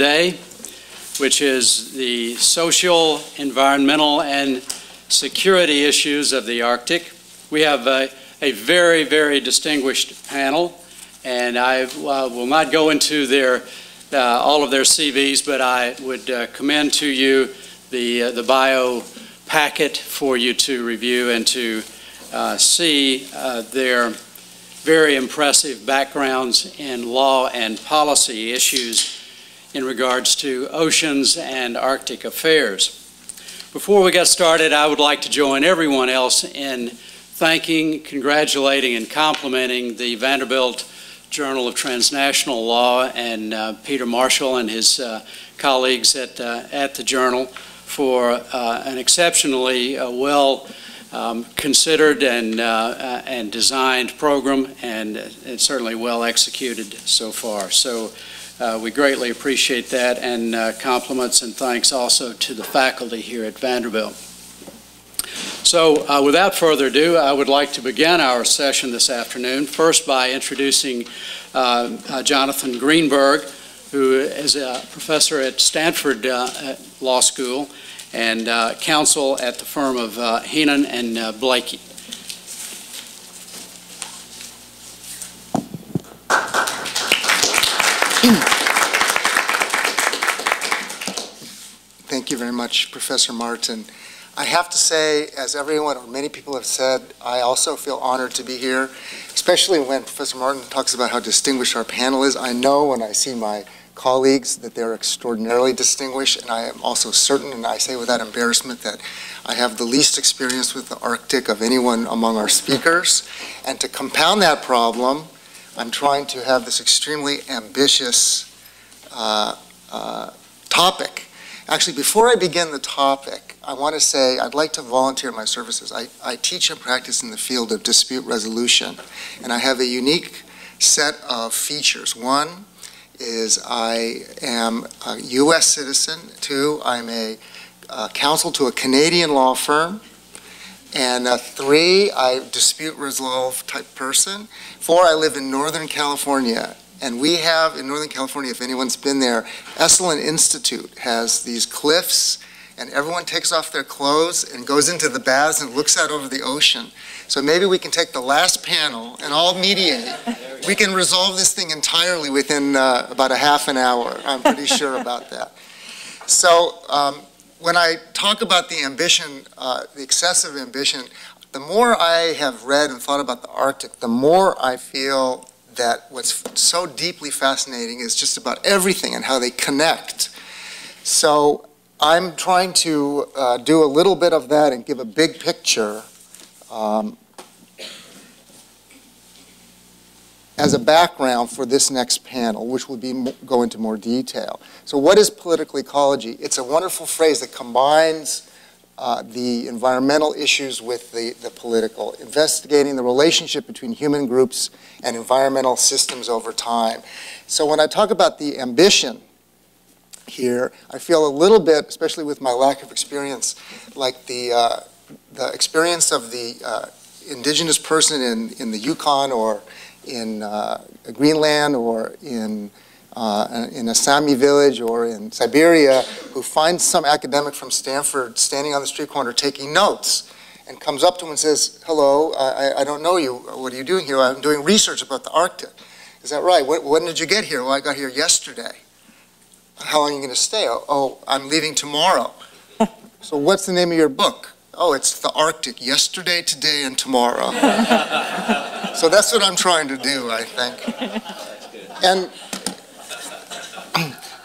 today, which is the social, environmental, and security issues of the Arctic. We have a very, very distinguished panel, and I will not go into all of their CVs, but I would commend to you the bio packet for you to review and to see their very impressive backgrounds in law and policy issues in regards to oceans and Arctic affairs. Before we get started, I would like to join everyone else in thanking, congratulating, and complimenting the Vanderbilt Journal of Transnational Law and Peter Marshall and his colleagues at the Journal for an exceptionally well considered and designed program, and it's certainly well executed so far. So we greatly appreciate that, and compliments and thanks also to the faculty here at Vanderbilt. So without further ado, I would like to begin our session this afternoon, first by introducing Jonathan Greenberg, who is a professor at Stanford Law School and counsel at the firm of Heenan and Blakey. Thank you very much, Professor Martin. I have to say, as everyone or many people have said, I also feel honored to be here, especially when Professor Martin talks about how distinguished our panel is. I know when I see my colleagues that they're extraordinarily distinguished, and I am also certain, and I say without embarrassment, that I have the least experience with the Arctic of anyone among our speakers. And to compound that problem, I'm trying to have this extremely ambitious topic. Actually, before I begin the topic, I want to say I'd like to volunteer my services. I teach and practice in the field of dispute resolution, and I have a unique set of features. One is I am a U.S. citizen. Two, I'm a counsel to a Canadian law firm. And three, I dispute resolve type person. Four, I live in Northern California. And we have in Northern California, if anyone's been there, Esalen Institute has these cliffs, and everyone takes off their clothes and goes into the baths and looks out over the ocean. So maybe we can take the last panel and all mediate. We can resolve this thing entirely within about a half an hour. I'm pretty sure about that. So when I talk about the ambition, the excessive ambition, the more I have read and thought about the Arctic, the more I feel that what's so deeply fascinating is just about everything and how they connect. So I'm trying to do a little bit of that and give a big picture as a background for this next panel, which will go into more detail. So what is political ecology? It's a wonderful phrase that combines the environmental issues with the political, investigating the relationship between human groups and environmental systems over time. So when I talk about the ambition here, I feel a little bit, especially with my lack of experience, like the experience of the indigenous person in the Yukon or in Greenland or in a Sami village or in Siberia who finds some academic from Stanford standing on the street corner taking notes and comes up to him and says, hello, I don't know you. What are you doing here? I'm doing research about the Arctic. Is that right? When did you get here? Well, I got here yesterday. How long are you going to stay? Oh, I'm leaving tomorrow. So what's the name of your book? Oh, it's The Arctic, Yesterday, Today, and Tomorrow. So that's what I'm trying to do, I think. And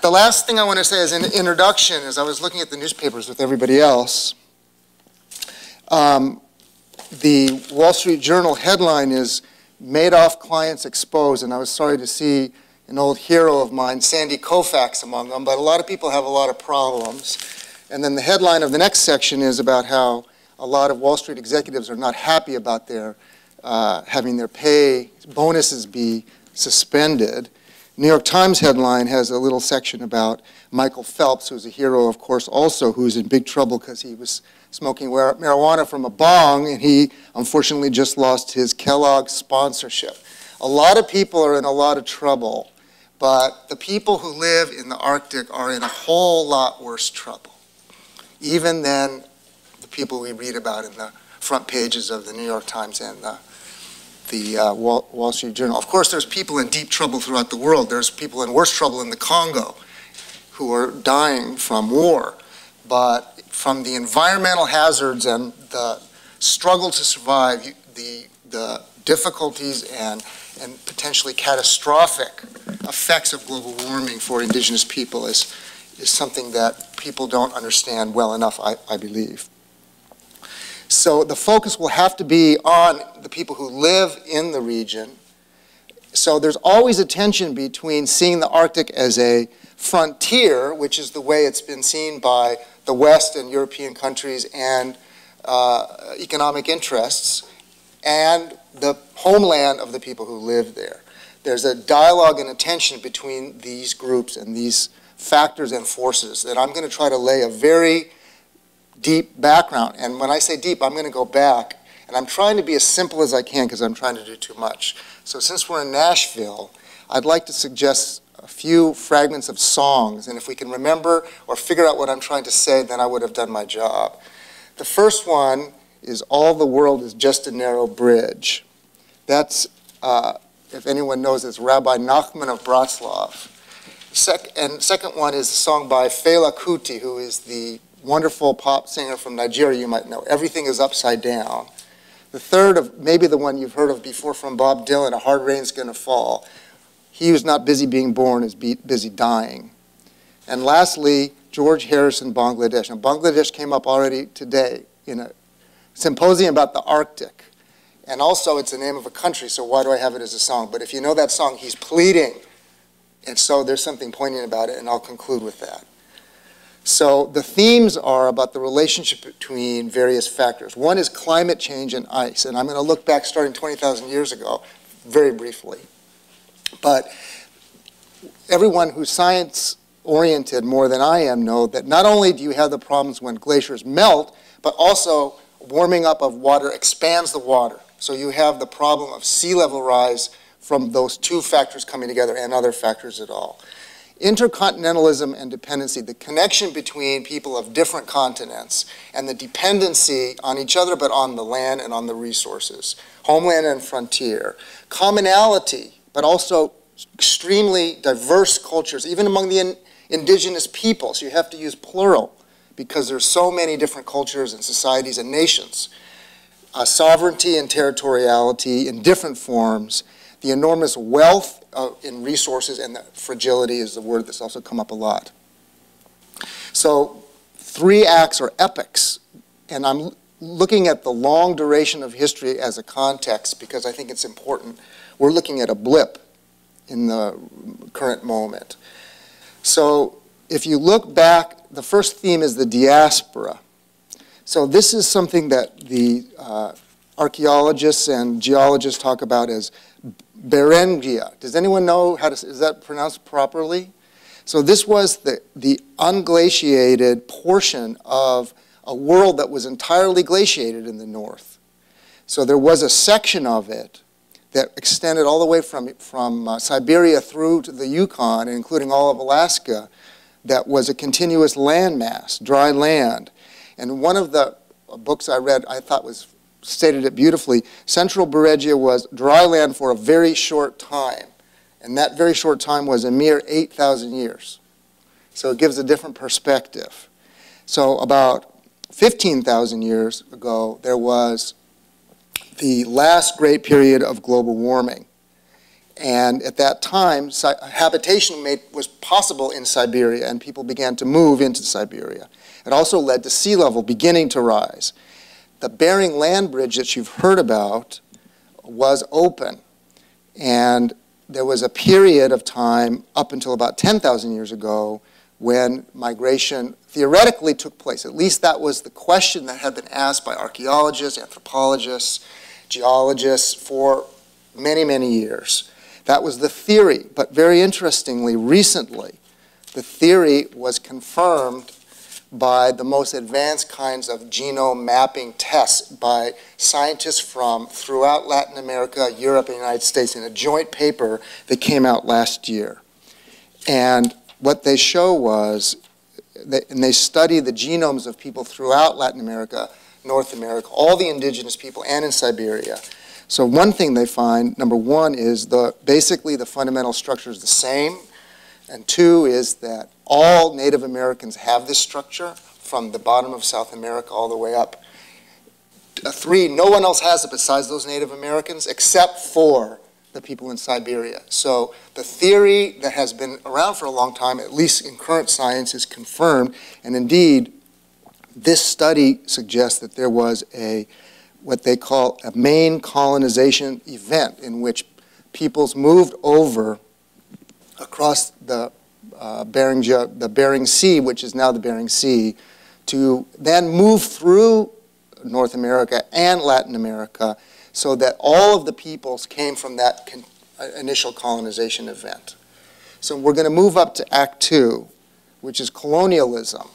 the last thing I want to say as an introduction is I was looking at the newspapers with everybody else. The Wall Street Journal headline is Madoff Clients Exposed, and I was sorry to see an old hero of mine, Sandy Koufax, among them, but a lot of people have a lot of problems. And then the headline of the next section is about how a lot of Wall Street executives are not happy about their having their pay bonuses be suspended. New York Times headline has a little section about Michael Phelps, who's a hero, of course, also who's in big trouble because he was smoking marijuana from a bong, and he unfortunately just lost his Kellogg sponsorship. A lot of people are in a lot of trouble But the people who live in the Arctic are in a whole lot worse trouble, even than the people we read about in the front pages of the New York Times and the Wall Street Journal. Of course, there's people in deep trouble throughout the world. There's people in worse trouble in the Congo who are dying from war. But from the environmental hazards and the struggle to survive, the difficulties and potentially catastrophic effects of global warming for indigenous people is something that people don't understand well enough, I believe. So the focus will have to be on the people who live in the region. So there's always a tension between seeing the Arctic as a frontier, which is the way it's been seen by the West and European countries and economic interests, and the homeland of the people who live there. There's a dialogue and a tension between these groups and these factors and forces that I'm going to try to lay a very deep background. And when I say deep, I'm going to go back. And I'm trying to be as simple as I can because I'm trying to do too much. So since we're in Nashville, I'd like to suggest a few fragments of songs. And if we can remember or figure out what I'm trying to say, then I would have done my job. The first one is All the World is Just a Narrow Bridge. That's, if anyone knows, it's Rabbi Nachman of Bratslav. And second one is a song by Fela Kuti, who is the wonderful pop singer from Nigeria you might know. Everything is Upside Down. The third, of maybe the one you've heard of before from Bob Dylan, A Hard Rain's Gonna Fall. He who's not busy being born is busy dying. And lastly, George Harrison, Bangladesh. Now, Bangladesh came up already today in a symposium about the Arctic. And also, it's the name of a country, so why do I have it as a song? But if you know that song, he's pleading. And so there's something poignant about it, and I'll conclude with that. So the themes are about the relationship between various factors. One is climate change and ice, and I'm going to look back starting 20,000 years ago, very briefly. But everyone who's science-oriented more than I am know that not only do you have the problems when glaciers melt, but also warming up of water expands the water. So you have the problem of sea level rise from those two factors coming together and other factors at all. Intercontinentalism and dependency, the connection between people of different continents and the dependency on each other but on the land and on the resources, homeland and frontier. Commonality, but also extremely diverse cultures, even among the indigenous people, so you have to use plural because there's so many different cultures and societies and nations. Sovereignty and territoriality in different forms, the enormous wealth in resources, and the fragility is the word that's also come up a lot. So 3 acts are epics, and I'm looking at the long duration of history as a context because I think it's important. We're looking at a blip in the current moment. So if you look back, the first theme is the diaspora. So this is something that the archaeologists and geologists talk about as Berengia. Does anyone know how to, is that pronounced properly? So this was the unglaciated portion of a world that was entirely glaciated in the north. So there was a section of it that extended all the way from Siberia through to the Yukon, including all of Alaska, that was a continuous landmass, dry land. And one of the books I read I thought stated it beautifully. Central Berengia was dry land for a very short time. And that very short time was a mere 8,000 years. So it gives a different perspective. So about 15,000 years ago, there was the last great period of global warming. And at that time, habitation was possible in Siberia, and people began to move into Siberia. It also led to sea level beginning to rise. The Bering land bridge that you've heard about was open. And there was a period of time up until about 10,000 years ago when migration theoretically took place. At least that was the question that had been asked by archaeologists, anthropologists, geologists for many, many years. That was the theory. But very interestingly, recently, the theory was confirmed by the most advanced kinds of genome mapping tests by scientists from throughout Latin America, Europe, and the United States in a joint paper that came out last year. And what they show was, and they study the genomes of people throughout Latin America, North America, all the indigenous people, and in Siberia. So one thing they find, number one, is basically the fundamental structure is the same. And two is that all Native Americans have this structure from the bottom of South America all the way up. Three, no one else has it besides those Native Americans except for the people in Siberia. So the theory that has been around for a long time, at least in current science, is confirmed. And indeed, this study suggests that there was what they call a main colonization event in which peoples moved over across the Bering Sea, which is now the Bering Sea, to then move through North America and Latin America, so that all of the peoples came from that initial colonization event. So we're going to move up to Act 2, which is colonialism.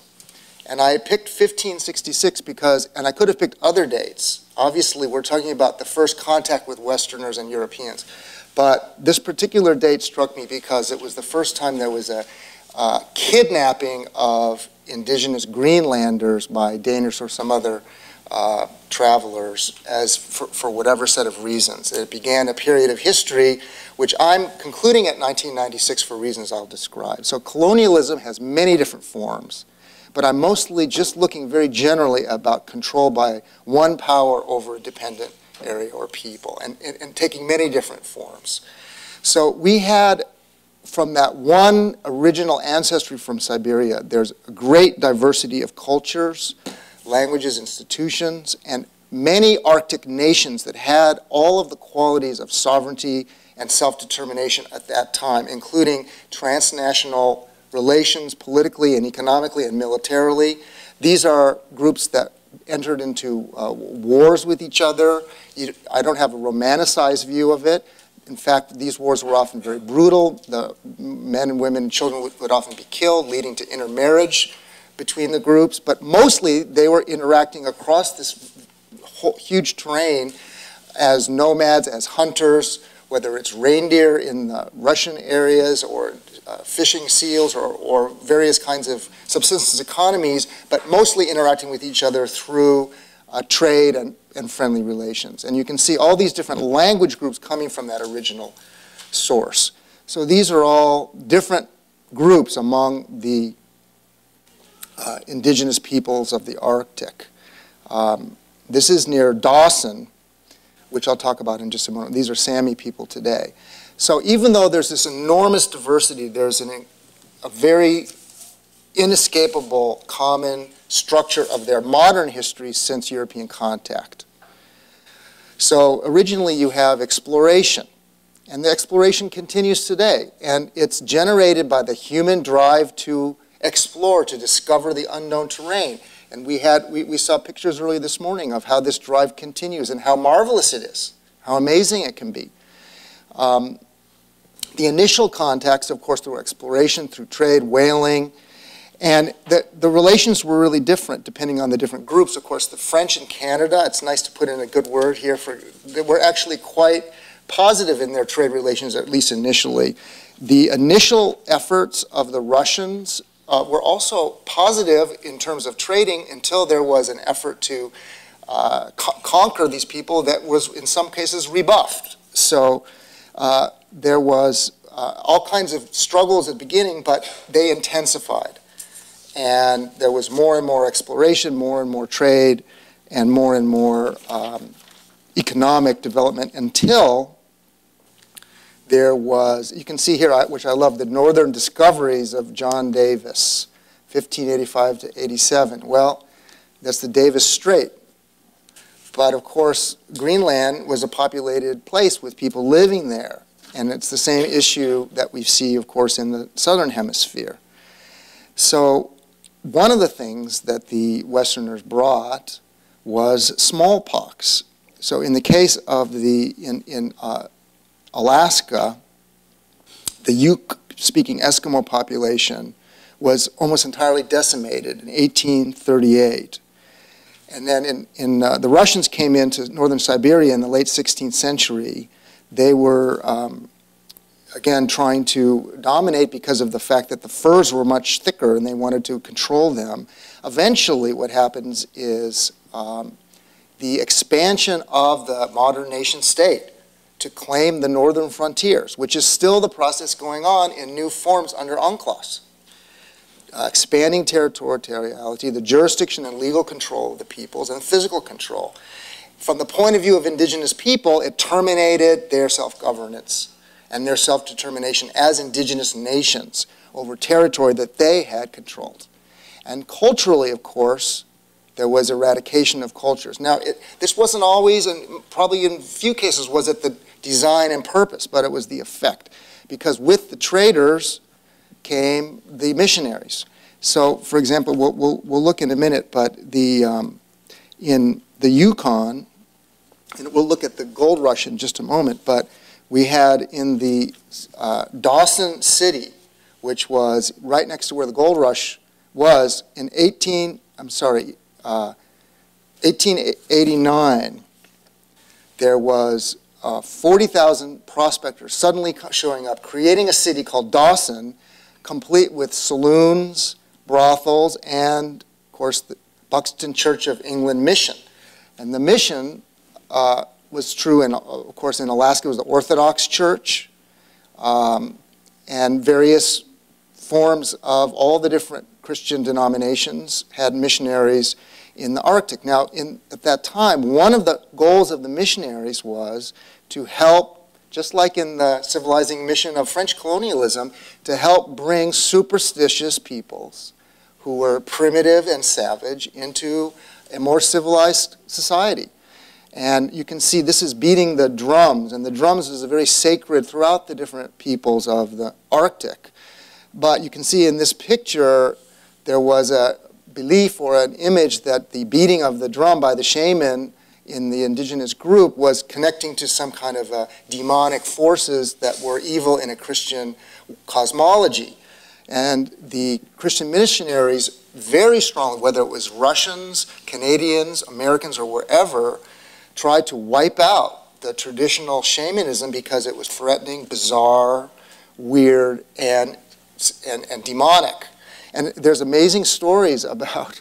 And I picked 1566 because, and I could have picked other dates. Obviously, we're talking about the first contact with Westerners and Europeans. But this particular date struck me because it was the first time there was a kidnapping of indigenous Greenlanders by Danish or some other travelers for whatever set of reasons. It began a period of history which I'm concluding at 1996 for reasons I'll describe. So colonialism has many different forms, but I'm mostly just looking very generally about control by one power over a dependent area or people, and taking many different forms. So we had, from that one original ancestry from Siberia, there's a great diversity of cultures, languages, institutions, and many Arctic nations that had all of the qualities of sovereignty and self-determination at that time, including transnational relations politically and economically and militarily. These are groups that entered into wars with each other. I don't have a romanticized view of it. In fact, these wars were often very brutal. The men and women and children would often be killed, leading to intermarriage between the groups. But mostly, they were interacting across this huge terrain as nomads, as hunters, whether it's reindeer in the Russian areas or fishing seals or various kinds of subsistence economies, but mostly interacting with each other through trade and friendly relations. And you can see all these different language groups coming from that original source. So these are all different groups among the indigenous peoples of the Arctic. This is near Dawson, which I'll talk about in just a moment. These are Sami people today. So even though there's this enormous diversity, there's a very inescapable common structure of their modern history since European contact. So originally you have exploration, and the exploration continues today, and it's generated by the human drive to explore, to discover the unknown terrain. And we saw pictures earlier this morning of how this drive continues and how marvelous it is, how amazing it can be. The initial contacts, of course, through exploration, through trade, whaling, and the relations were really different depending on the different groups. Of course, the French in Canada, it's nice to put in a good word here, they were actually quite positive in their trade relations, at least initially. The initial efforts of the Russians were also positive in terms of trading until there was an effort to conquer these people that was, in some cases, rebuffed. So there was all kinds of struggles at the beginning, but they intensified. And there was more and more exploration, more and more trade, and more economic development until there was, you can see here, which I love, the northern discoveries of John Davis, 1585 to 87. Well, that's the Davis Strait. But of course, Greenland was a populated place with people living there. And it's the same issue that we see, of course, in the southern hemisphere. So one of the things that the Westerners brought was smallpox. So in the case of in Alaska, the Ute-speaking Eskimo population was almost entirely decimated in 1838. And then the Russians came into northern Siberia in the late 16th century. They were again, trying to dominate because of the fact that the furs were much thicker and they wanted to control them. Eventually, what happens is the expansion of the modern nation state to claim the northern frontiers, which is still the process going on in new forms under UNCLOS. Expanding territoriality, the jurisdiction and legal control of the peoples, and physical control. From the point of view of indigenous people, it terminated their self-governance and their self-determination as indigenous nations over territory that they had controlled. And culturally, of course, there was eradication of cultures. Now, this wasn't always, and probably in few cases, was it the design and purpose, but it was the effect. Because with the traders came the missionaries. So, for example, we'll look in a minute, but in the Yukon, and we'll look at the gold rush in just a moment, but we had in the Dawson City, which was right next to where the gold rush was, in 1889, there was 40,000 prospectors suddenly showing up, creating a city called Dawson, complete with saloons, brothels, and, of course, the Buxton Church of England mission. And the mission was true, of course, in Alaska. It was the Orthodox Church, and various forms of all the different Christian denominations had missionaries in the Arctic. Now, at that time, one of the goals of the missionaries was to help, just like in the civilizing mission of French colonialism, to help bring superstitious peoples who were primitive and savage into a more civilized society. And you can see this is beating the drums, and the drums is very sacred throughout the different peoples of the Arctic. But you can see in this picture, there was a belief or an image that the beating of the drum by the shaman in the indigenous group was connecting to some kind of demonic forces that were evil in a Christian cosmology. And the Christian missionaries very strongly, whether it was Russians, Canadians, Americans, or wherever, tried to wipe out the traditional shamanism because it was threatening, bizarre, weird, and demonic. And there's amazing stories about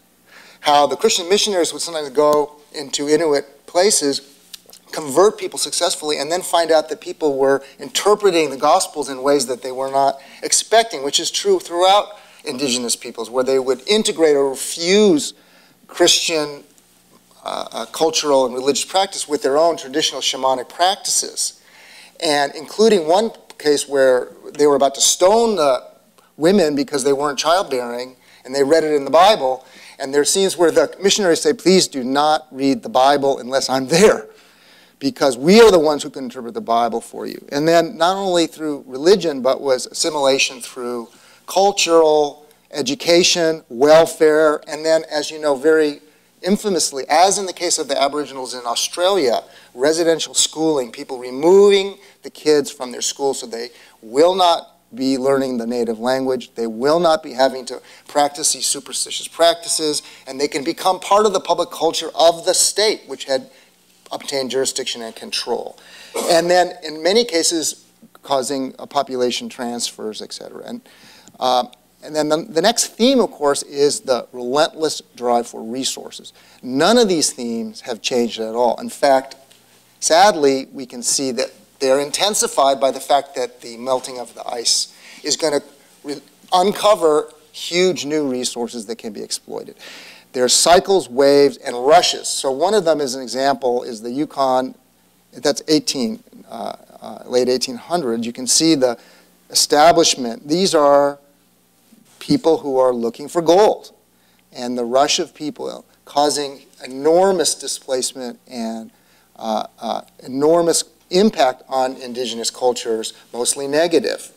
how the Christian missionaries would sometimes go into Inuit places, convert people successfully, and then find out that people were interpreting the Gospels in ways that they were not expecting, which is true throughout indigenous peoples, where they would integrate or fuse Christian cultural and religious practice with their own traditional shamanic practices. And including one case where they were about to stone the women because they weren't childbearing, and they read it in the Bible, and there are scenes where the missionaries say, please do not read the Bible unless I'm there, because we are the ones who can interpret the Bible for you. And then not only through religion, but was assimilation through cultural, education, welfare, and then, as you know, very infamously, as in the case of the Aboriginals in Australia, residential schooling, people removing the kids from their schools so they will not be learning the native language, they will not be having to practice these superstitious practices, and they can become part of the public culture of the state, which had obtained jurisdiction and control. And then, in many cases, causing population transfers, etc. And then the next theme, of course, is the relentless drive for resources. None of these themes have changed at all. In fact, sadly, we can see that they're intensified by the fact that the melting of the ice is going to uncover huge new resources that can be exploited. There are cycles, waves, and rushes. So one of them, as an example, is the Yukon. That's late 1800s. You can see the establishment. These are people who are looking for gold. And the rush of people causing enormous displacement and enormous impact on indigenous cultures, mostly negative.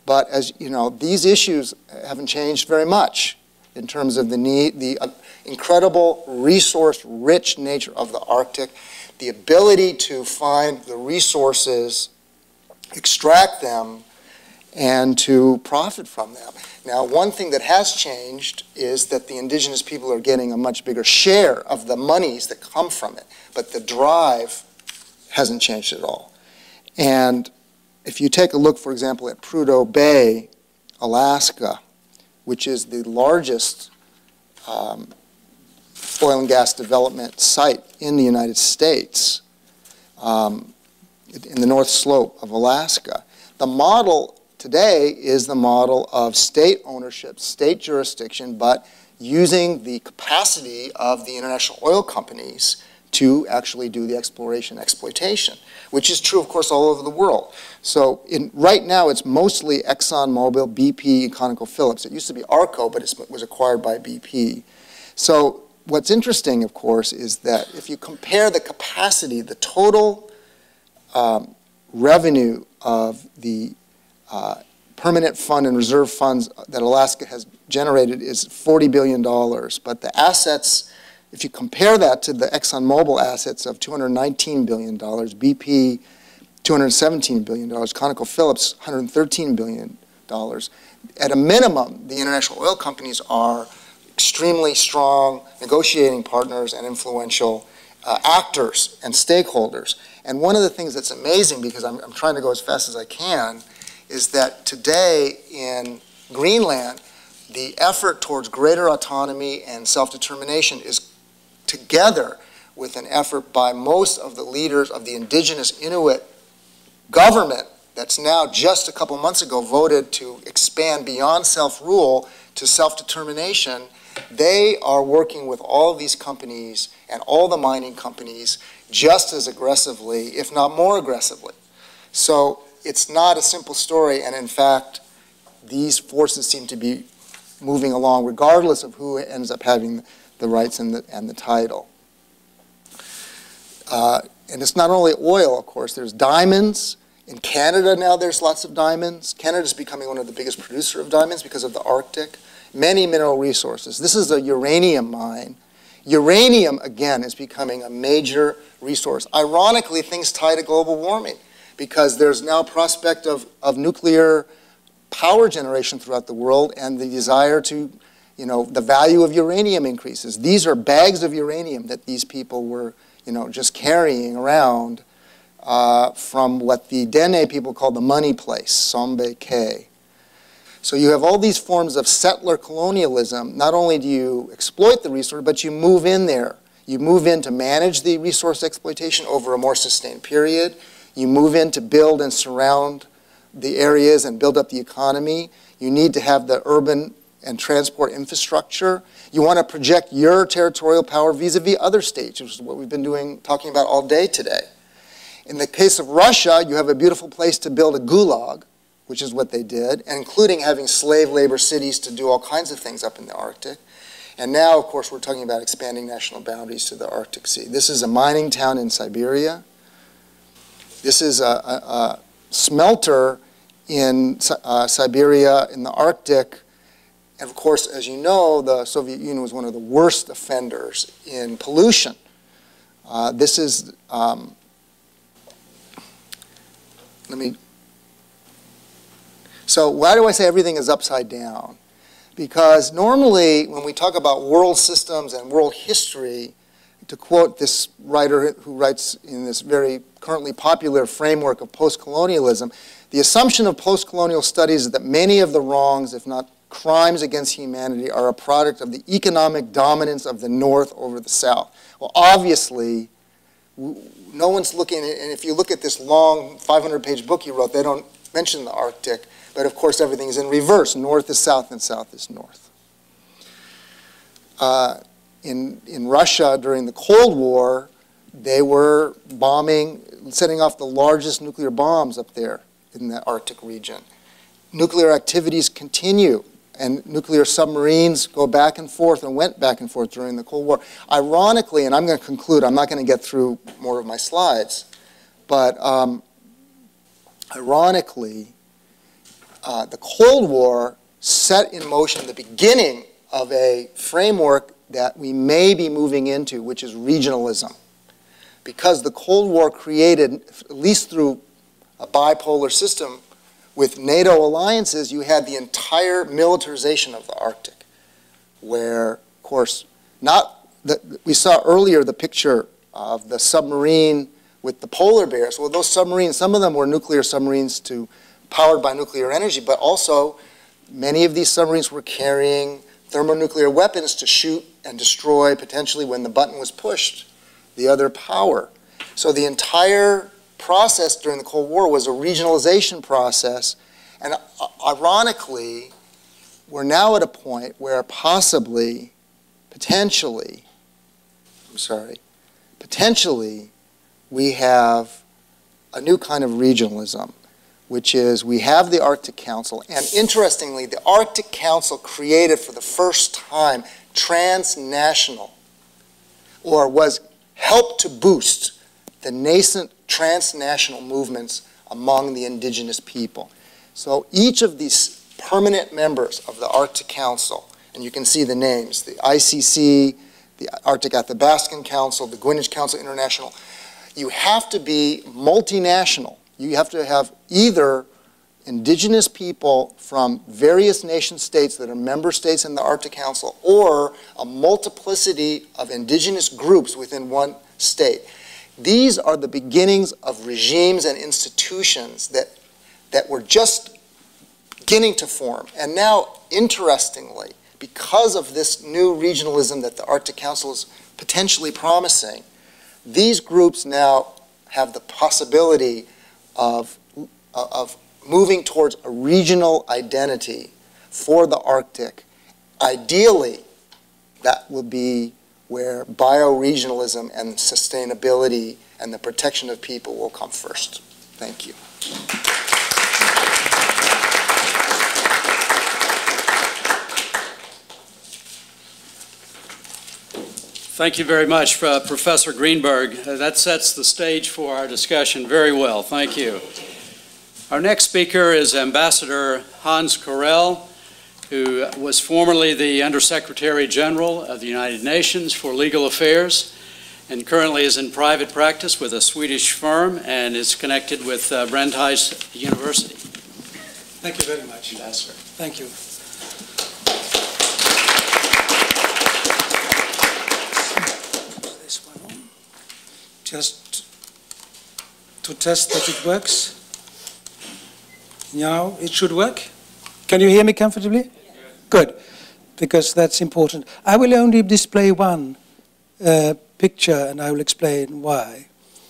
But as you know, these issues haven't changed very much in terms of the incredible resource-rich nature of the Arctic, the ability to find the resources, extract them, and to profit from them. Now, one thing that has changed is that the indigenous people are getting a much bigger share of the monies that come from it, but the drive hasn't changed at all. And if you take a look, for example, at Prudhoe Bay, Alaska, which is the largest oil and gas development site in the United States, in the North Slope of Alaska. The model today is the model of state ownership, state jurisdiction, but using the capacity of the international oil companies to actually do the exploration exploitation, which is true, of course, all over the world. So right now, it's mostly ExxonMobil, BP, and ConocoPhillips. It used to be Arco, but it was acquired by BP. So what's interesting, of course, is that if you compare the capacity, the total revenue of the permanent fund and reserve funds that Alaska has generated is $40 billion. But the assets, if you compare that to the ExxonMobil assets of $219 billion, BP $217 billion, ConocoPhillips $113 billion, at a minimum, the international oil companies are extremely strong negotiating partners and influential actors and stakeholders. And one of the things that's amazing, because I'm trying to go as fast as I can, is that today in Greenland, the effort towards greater autonomy and self-determination is together with an effort by most of the leaders of the indigenous Inuit government that's now just a couple months ago voted to expand beyond self-rule to self-determination. They are working with all of these companies and all the mining companies just as aggressively, if not more aggressively. So it's not a simple story, and in fact, these forces seem to be moving along regardless of who ends up having the rights and the title. And it's not only oil, of course. There's diamonds. In Canada now there's lots of diamonds. Canada's becoming one of the biggest producers of diamonds because of the Arctic. Many mineral resources. This is a uranium mine. Uranium, again, is becoming a major resource. Ironically, things tie to global warming because there's now prospect of nuclear power generation throughout the world and the desire to, the value of uranium increases. These are bags of uranium that these people were, just carrying around from what the Dene people call the money place, Sombe K. So you have all these forms of settler colonialism. Not only do you exploit the resource, but you move in there. You move in to manage the resource exploitation over a more sustained period. You move in to build and surround the areas and build up the economy. You need to have the urban and transport infrastructure. You want to project your territorial power vis-a-vis other states, which is what we've been talking about all day today. In the case of Russia, you have a beautiful place to build a gulag, which is what they did, including having slave labor cities to do all kinds of things up in the Arctic. And now, of course, we're talking about expanding national boundaries to the Arctic Sea. This is a mining town in Siberia. This is a smelter in Siberia in the Arctic. And of course, as you know, the Soviet Union was one of the worst offenders in pollution. This is, so why do I say everything is upside down? Because normally when we talk about world systems and world history, to quote this writer who writes in this very currently popular framework of post-colonialism, the assumption of post-colonial studies is that many of the wrongs, if not crimes against humanity, are a product of the economic dominance of the North over the South. Well, obviously, no one's looking, and if you look at this long 500-page book you wrote, they don't mention the Arctic. But of course, everything is in reverse. North is south and south is north. In Russia, during the Cold War, they were setting off the largest nuclear bombs up there in the Arctic region. Nuclear activities continue, and nuclear submarines go back and forth and went back and forth during the Cold War. Ironically, and I'm going to conclude, I'm not going to get through more of my slides, but ironically, the Cold War set in motion the beginning of a framework that we may be moving into, which is regionalism. Because the Cold War created, at least through a bipolar system with NATO alliances, you had the entire militarization of the Arctic, where, of course, we saw earlier the picture of the submarine with the polar bears. Well, those submarines, some of them were nuclear submarines powered by nuclear energy, but also many of these submarines were carrying thermonuclear weapons to shoot and destroy, potentially when the button was pushed, the other power. So the entire process during the Cold War was a regionalization process. And ironically, we're now at a point where potentially, we have a new kind of regionalism, which is we have the Arctic Council. And interestingly, the Arctic Council created for the first time transnational, or helped to boost the nascent transnational movements among the indigenous people. So each of these permanent members of the Arctic Council, and you can see the names, the ICC, the Arctic Athabascan Council, the Greenwich Council International, you have to be multinational. You have to have either indigenous people from various nation states that are member states in the Arctic Council, or a multiplicity of indigenous groups within one state. These are the beginnings of regimes and institutions that were just beginning to form. And now, interestingly, because of this new regionalism that the Arctic Council is potentially promising, these groups now have the possibility of moving towards a regional identity for the Arctic. Ideally, that will be where bioregionalism and sustainability and the protection of people will come first. Thank you. Thank you very much, Professor Greenberg. That sets the stage for our discussion very well. Thank you. Our next speaker is Ambassador Hans Carell, who was formerly the Undersecretary General of the United Nations for Legal Affairs and currently is in private practice with a Swedish firm and is connected with Brandeis University. Thank you very much, Ambassador. Thank you. This one on. Just to test that it works. Now it should work. Can you hear me comfortably? Yes. Good, because that's important. I will only display one picture, and I will explain why.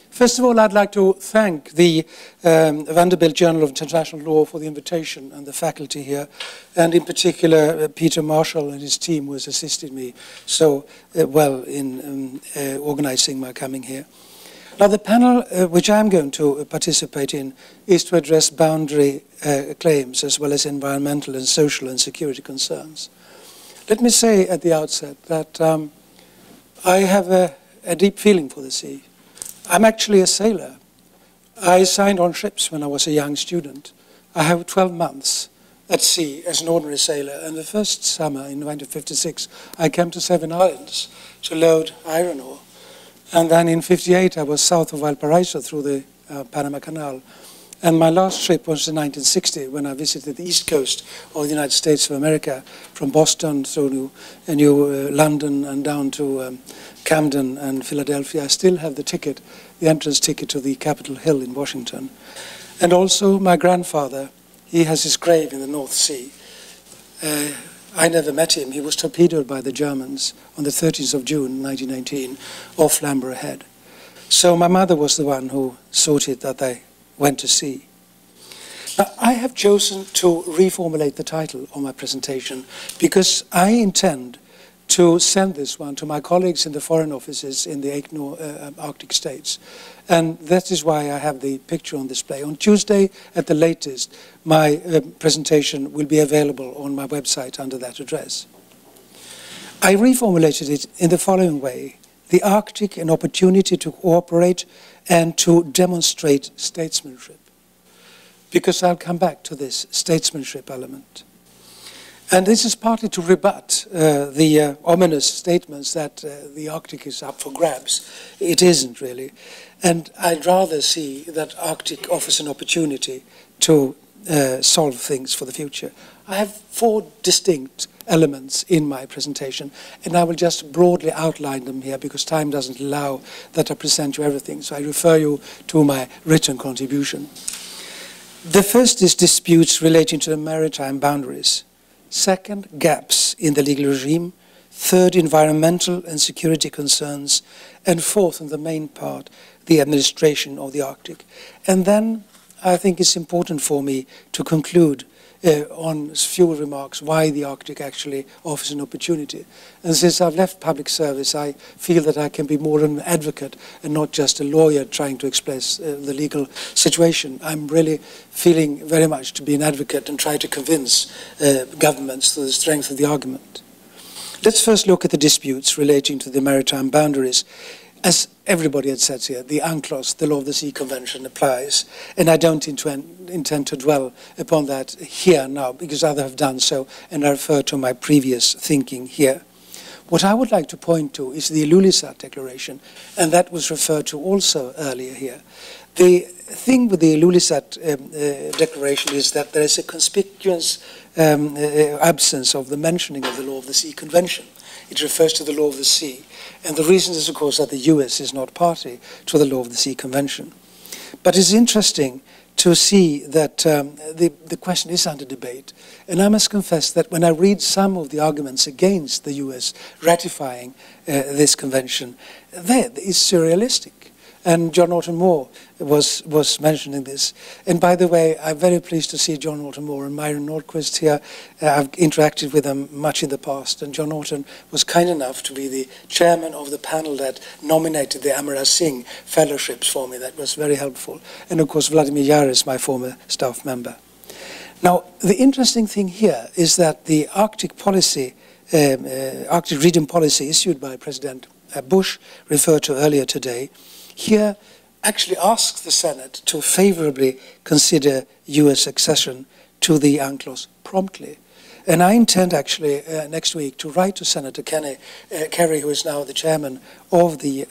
First of all, I'd like to thank the Vanderbilt Journal of International Law for the invitation and the faculty here, and in particular Peter Marshall and his team who has assisted me so well in organizing my coming here. Now, the panel which I'm going to participate in is to address boundary claims as well as environmental and social and security concerns. Let me say at the outset that I have a deep feeling for the sea. I'm actually a sailor. I signed on ships when I was a young student. I have 12 months at sea as an ordinary sailor, and the first summer in 1956 I came to 7 Islands to load iron ore. And then in 58, I was south of Valparaiso through the Panama Canal. And my last trip was in 1960 when I visited the east coast of the United States of America, from Boston through New London and down to Camden and Philadelphia. I still have the ticket, the entrance ticket to the Capitol Hill in Washington. And also my grandfather, he has his grave in the North Sea. I never met him. He was torpedoed by the Germans on the 30th of June, 1919, off Flamborough Head. So my mother was the one who sorted that I went to sea. Now, I have chosen to reformulate the title of my presentation because I intend to send this one to my colleagues in the foreign offices in the Arctic states. And that is why I have the picture on display. On Tuesday, at the latest, my presentation will be available on my website under that address. I reformulated it in the following way: the Arctic, an opportunity to cooperate and to demonstrate statesmanship. Because I'll come back to this statesmanship element. And this is partly to rebut the ominous statements that the Arctic is up for grabs. It isn't really. And I'd rather see that Arctic offers an opportunity to solve things for the future. I have 4 distinct elements in my presentation, and I will just broadly outline them here because time doesn't allow that I present you everything, so I refer you to my written contribution. The first is disputes relating to the maritime boundaries. Second, gaps in the legal regime. Third, environmental and security concerns. And fourth, in the main part, the administration of the Arctic. And then I think it's important for me to conclude on a few remarks why the Arctic actually offers an opportunity. And since I've left public service, I feel that I can be more an advocate and not just a lawyer trying to express the legal situation. I'm really feeling very much to be an advocate and try to convince governments through the strength of the argument. Let's first look at the disputes relating to the maritime boundaries. As everybody had said here, the UNCLOS, the Law of the Sea Convention, applies, and I don't intend to dwell upon that here now, because others have done so, and I refer to my previous thinking here. What I would like to point to is the Ilulissat Declaration, and that was referred to also earlier here. The thing with the Ilulissat Declaration is that there is a conspicuous absence of the mentioning of the Law of the Sea Convention. It refers to the law of the sea. And the reason is, of course, that the US is not party to the Law of the Sea Convention. But it's interesting to see that the question is under debate. And I must confess that when I read some of the arguments against the US ratifying this convention, that is surrealistic. And John Alton Moore was mentioning this. And by the way, I'm very pleased to see John Alton Moore and Myron Nordquist here. I've interacted with them much in the past, and John Alton was kind enough to be the chairman of the panel that nominated the Amara Singh fellowships for me. That was very helpful. And of course, Vladimir Yaris, my former staff member. Now, the interesting thing here is that the Arctic policy, Arctic region policy issued by President Bush, referred to earlier today, here actually asks the Senate to favorably consider US accession to the UNCLOS promptly. And I intend actually next week to write to Senator Kerry, who is now the chairman of the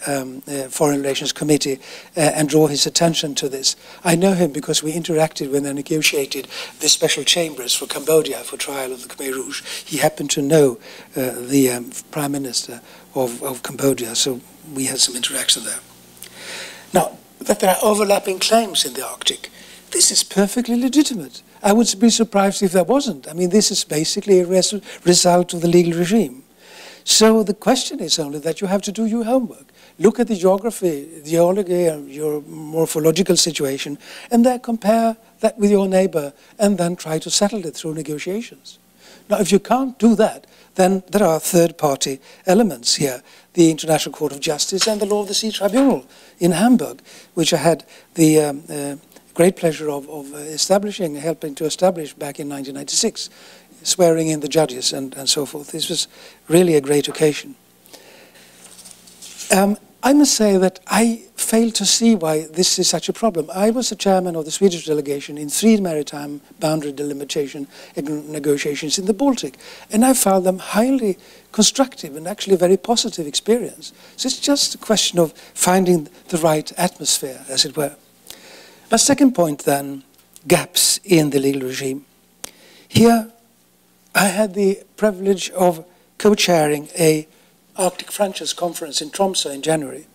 Foreign Relations Committee, and draw his attention to this. I know him because we interacted when they negotiated the special chambers for Cambodia for trial of the Khmer Rouge. He happened to know the Prime Minister of Cambodia, so we had some interaction there. Now, that there are overlapping claims in the Arctic, this is perfectly legitimate. I would be surprised if there wasn't. I mean, this is basically a result of the legal regime. So the question is only that you have to do your homework. Look at the geography, the geology, your morphological situation, and then compare that with your neighbor, and then try to settle it through negotiations. Now, if you can't do that, then there are third-party elements here, the International Court of Justice and the Law of the Sea Tribunal in Hamburg, which I had the great pleasure of helping to establish back in 1996, swearing in the judges and so forth. This was really a great occasion. I must say that I fail to see why this is such a problem. I was the chairman of the Swedish delegation in 3 maritime boundary delimitation negotiations in the Baltic, and I found them highly constructive and actually a very positive experience. So it's just a question of finding the right atmosphere, as it were. My second point then, gaps in the legal regime. Here I had the privilege of co-chairing a Arctic Frontiers Conference in Tromsø in January.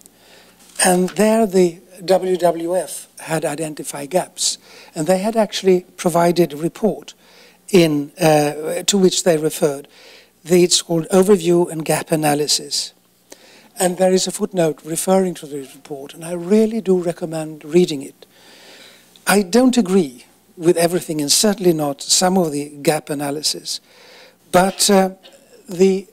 And there the WWF had identified gaps. And they had actually provided a report to which they referred. It's called Overview and Gap Analysis. And there is a footnote referring to the report, and I really do recommend reading it. I don't agree with everything, and certainly not some of the gap analysis. But the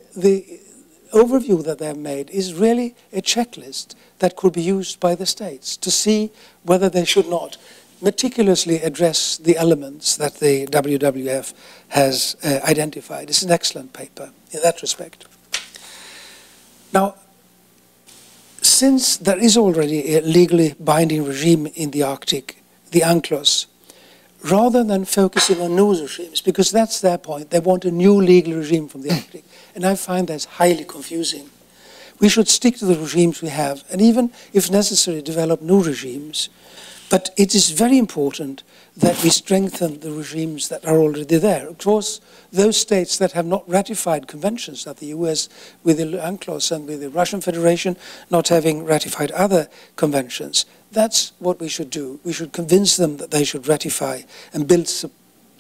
overview that they've made is really a checklist that could be used by the states to see whether they should not meticulously address the elements that the WWF has identified. It's an excellent paper in that respect. Now, since there is already a legally binding regime in the Arctic, the UNCLOS, rather than focusing on new regimes, because that's their point, they want a new legal regime from the Arctic, and I find that's highly confusing. We should stick to the regimes we have, and even, if necessary, develop new regimes. But it is very important that we strengthen the regimes that are already there. Of course, those states that have not ratified conventions, like the US with the UNCLOS and with the Russian Federation not having ratified other conventions, that's what we should do. We should convince them that they should ratify and build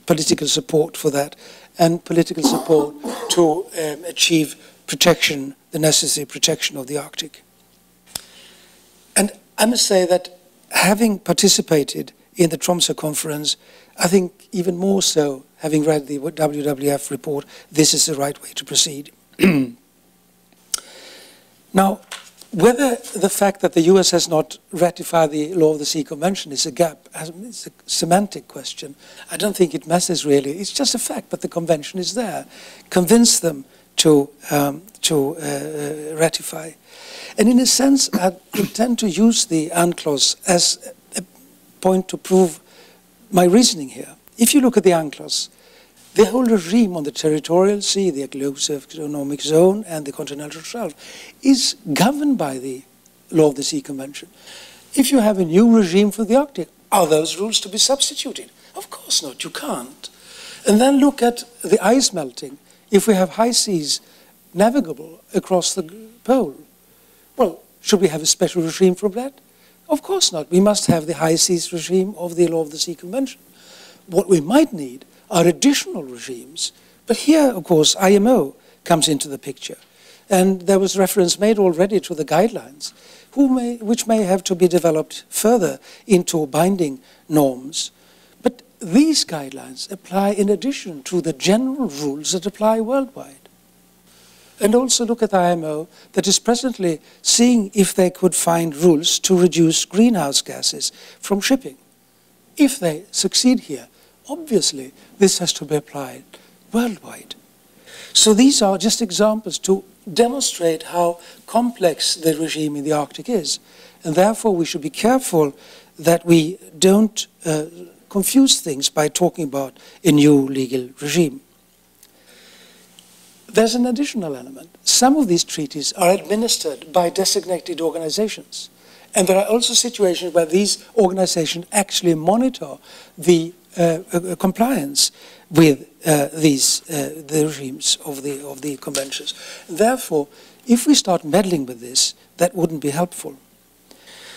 political support for that, and political support to achieve protection, the necessary protection of the Arctic. And I must say that having participated in the Tromsø conference, I think even more so, having read the WWF report, this is the right way to proceed. Now, whether the fact that the US has not ratified the Law of the Sea Convention is a gap, it's a semantic question. I don't think it matters really. It's just a fact that the convention is there. Convince them to ratify. And in a sense, I intend to use the UNCLOS as a point to prove my reasoning here. If you look at the UNCLOS, the whole regime on the territorial sea, the exclusive economic zone, and the continental shelf is governed by the Law of the Sea Convention. If you have a new regime for the Arctic, are those rules to be substituted? Of course not, you can't. And then look at the ice melting. If we have high seas navigable across the pole, well, should we have a special regime for that? Of course not. We must have the high seas regime of the Law of the Sea Convention. What we might need are additional regimes. But here, of course, IMO comes into the picture. And there was reference made already to the guidelines, which may have to be developed further into binding norms. But these guidelines apply in addition to the general rules that apply worldwide. And also look at IMO that is presently seeing if they could find rules to reduce greenhouse gases from shipping. If they succeed here, obviously this has to be applied worldwide. So these are just examples to demonstrate how complex the regime in the Arctic is. And therefore we should be careful that we don't confuse things by talking about a new legal regime. There's an additional element. Some of these treaties are administered by designated organizations. And there are also situations where these organizations actually monitor the compliance with the regimes of the conventions. Therefore, if we start meddling with this, that wouldn't be helpful.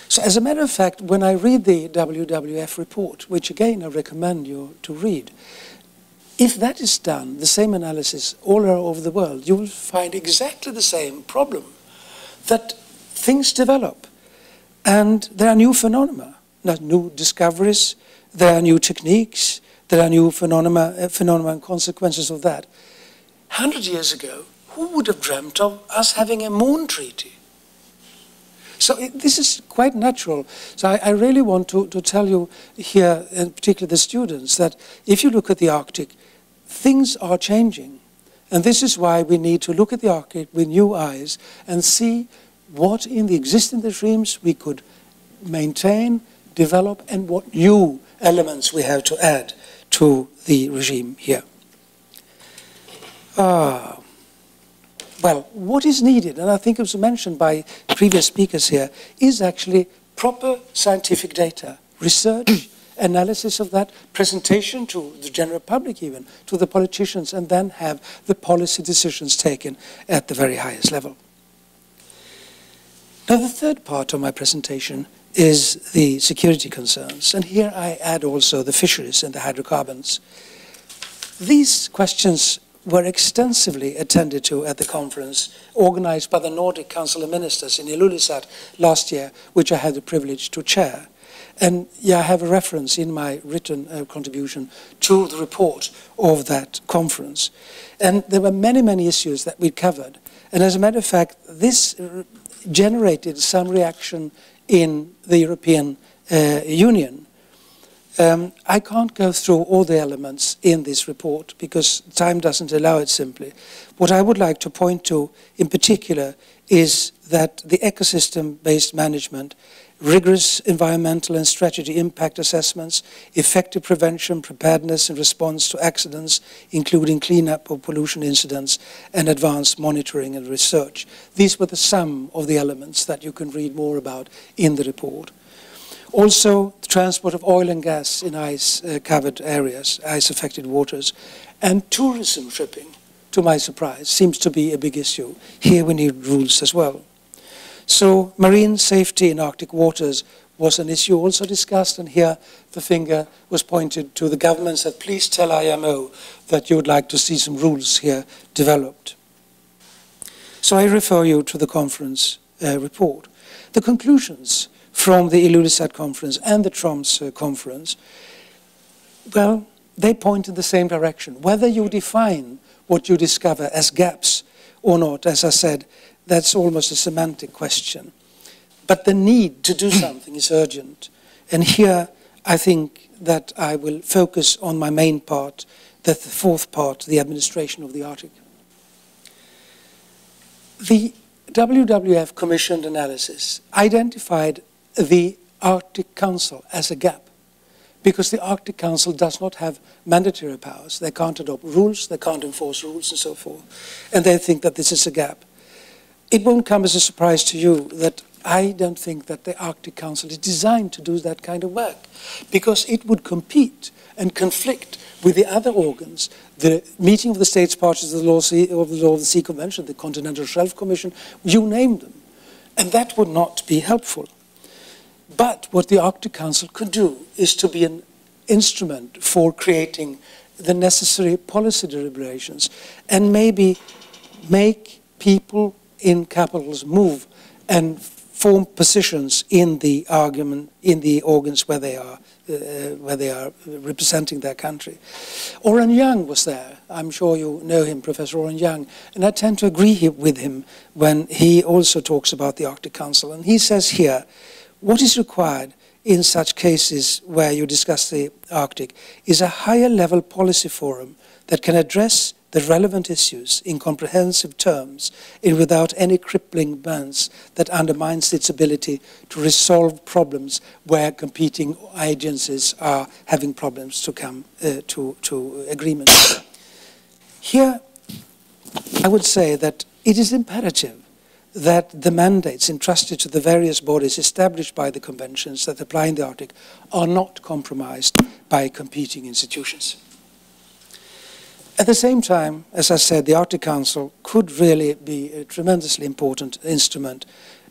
So as a matter of fact, when I read the WWF report, which again I recommend you to read, if that is done, the same analysis all over the world, you will find exactly the same problem, that things develop and there are new phenomena, new discoveries, there are new techniques, there are new phenomena and consequences of that. 100 years ago, who would have dreamt of us having a moon treaty? So this is quite natural. So I really want to tell you here, and particularly the students, that if you look at the Arctic, things are changing. And this is why we need to look at the Arctic with new eyes and see what in the existing regimes we could maintain, develop, and what new elements we have to add to the regime here. Well, what is needed, and I think it was mentioned by previous speakers here, is actually proper scientific data, research, analysis of that, presentation to the general public even, to the politicians, and then have the policy decisions taken at the very highest level. Now, the third part of my presentation is the security concerns, and here I add also the fisheries and the hydrocarbons. These questions were extensively attended to at the conference organized by the Nordic Council of Ministers in Ilulissat last year, which I had the privilege to chair. And yeah, I have a reference in my written contribution to the report of that conference. And there were many, many issues that we covered. And as a matter of fact, this generated some reaction in the European Union. I can't go through all the elements in this report because time doesn't allow it simply. What I would like to point to in particular is that the ecosystem-based management, rigorous environmental and strategy impact assessments, effective prevention, preparedness and response to accidents, including cleanup of pollution incidents, and advanced monitoring and research. These were the sum of the elements that you can read more about in the report. Also, the transport of oil and gas in ice-covered areas, ice-affected waters, and tourism shipping, to my surprise, seems to be a big issue. Here we need rules as well. So marine safety in Arctic waters was an issue also discussed, and here the finger was pointed to the governments that please tell IMO that you would like to see some rules here developed. So I refer you to the conference report. The conclusions from the Ilulissat conference and the Tromsø conference, well, they point in the same direction. Whether you define what you discover as gaps or not, as I said, that's almost a semantic question. But the need to do something is urgent. And here I think that I will focus on my main part, the fourth part, the administration of the Arctic. The WWF commissioned analysis identified the Arctic Council as a gap, because the Arctic Council does not have mandatory powers. They can't adopt rules, they can't enforce rules and so forth. And they think that this is a gap. It won't come as a surprise to you that I don't think that the Arctic Council is designed to do that kind of work, because it would compete and conflict with the other organs, the meeting of the states parties of the Law of the Sea Convention, the Continental Shelf Commission, you name them. And that would not be helpful. But what the Arctic Council could do is to be an instrument for creating the necessary policy deliberations and maybe make people in capitals move and form positions in the argument, in the organs where they are representing their country. Oren Young was there. I'm sure you know him, Professor Oren Young, and I tend to agree with him when he also talks about the Arctic Council. And he says here, what is required in such cases where you discuss the Arctic is a higher level policy forum that can address the relevant issues in comprehensive terms and without any crippling bans that undermines its ability to resolve problems where competing agencies are having problems to come to agreement. Here, I would say that it is imperative that the mandates entrusted to the various bodies established by the conventions that apply in the Arctic are not compromised by competing institutions. At the same time, as I said, the Arctic Council could really be a tremendously important instrument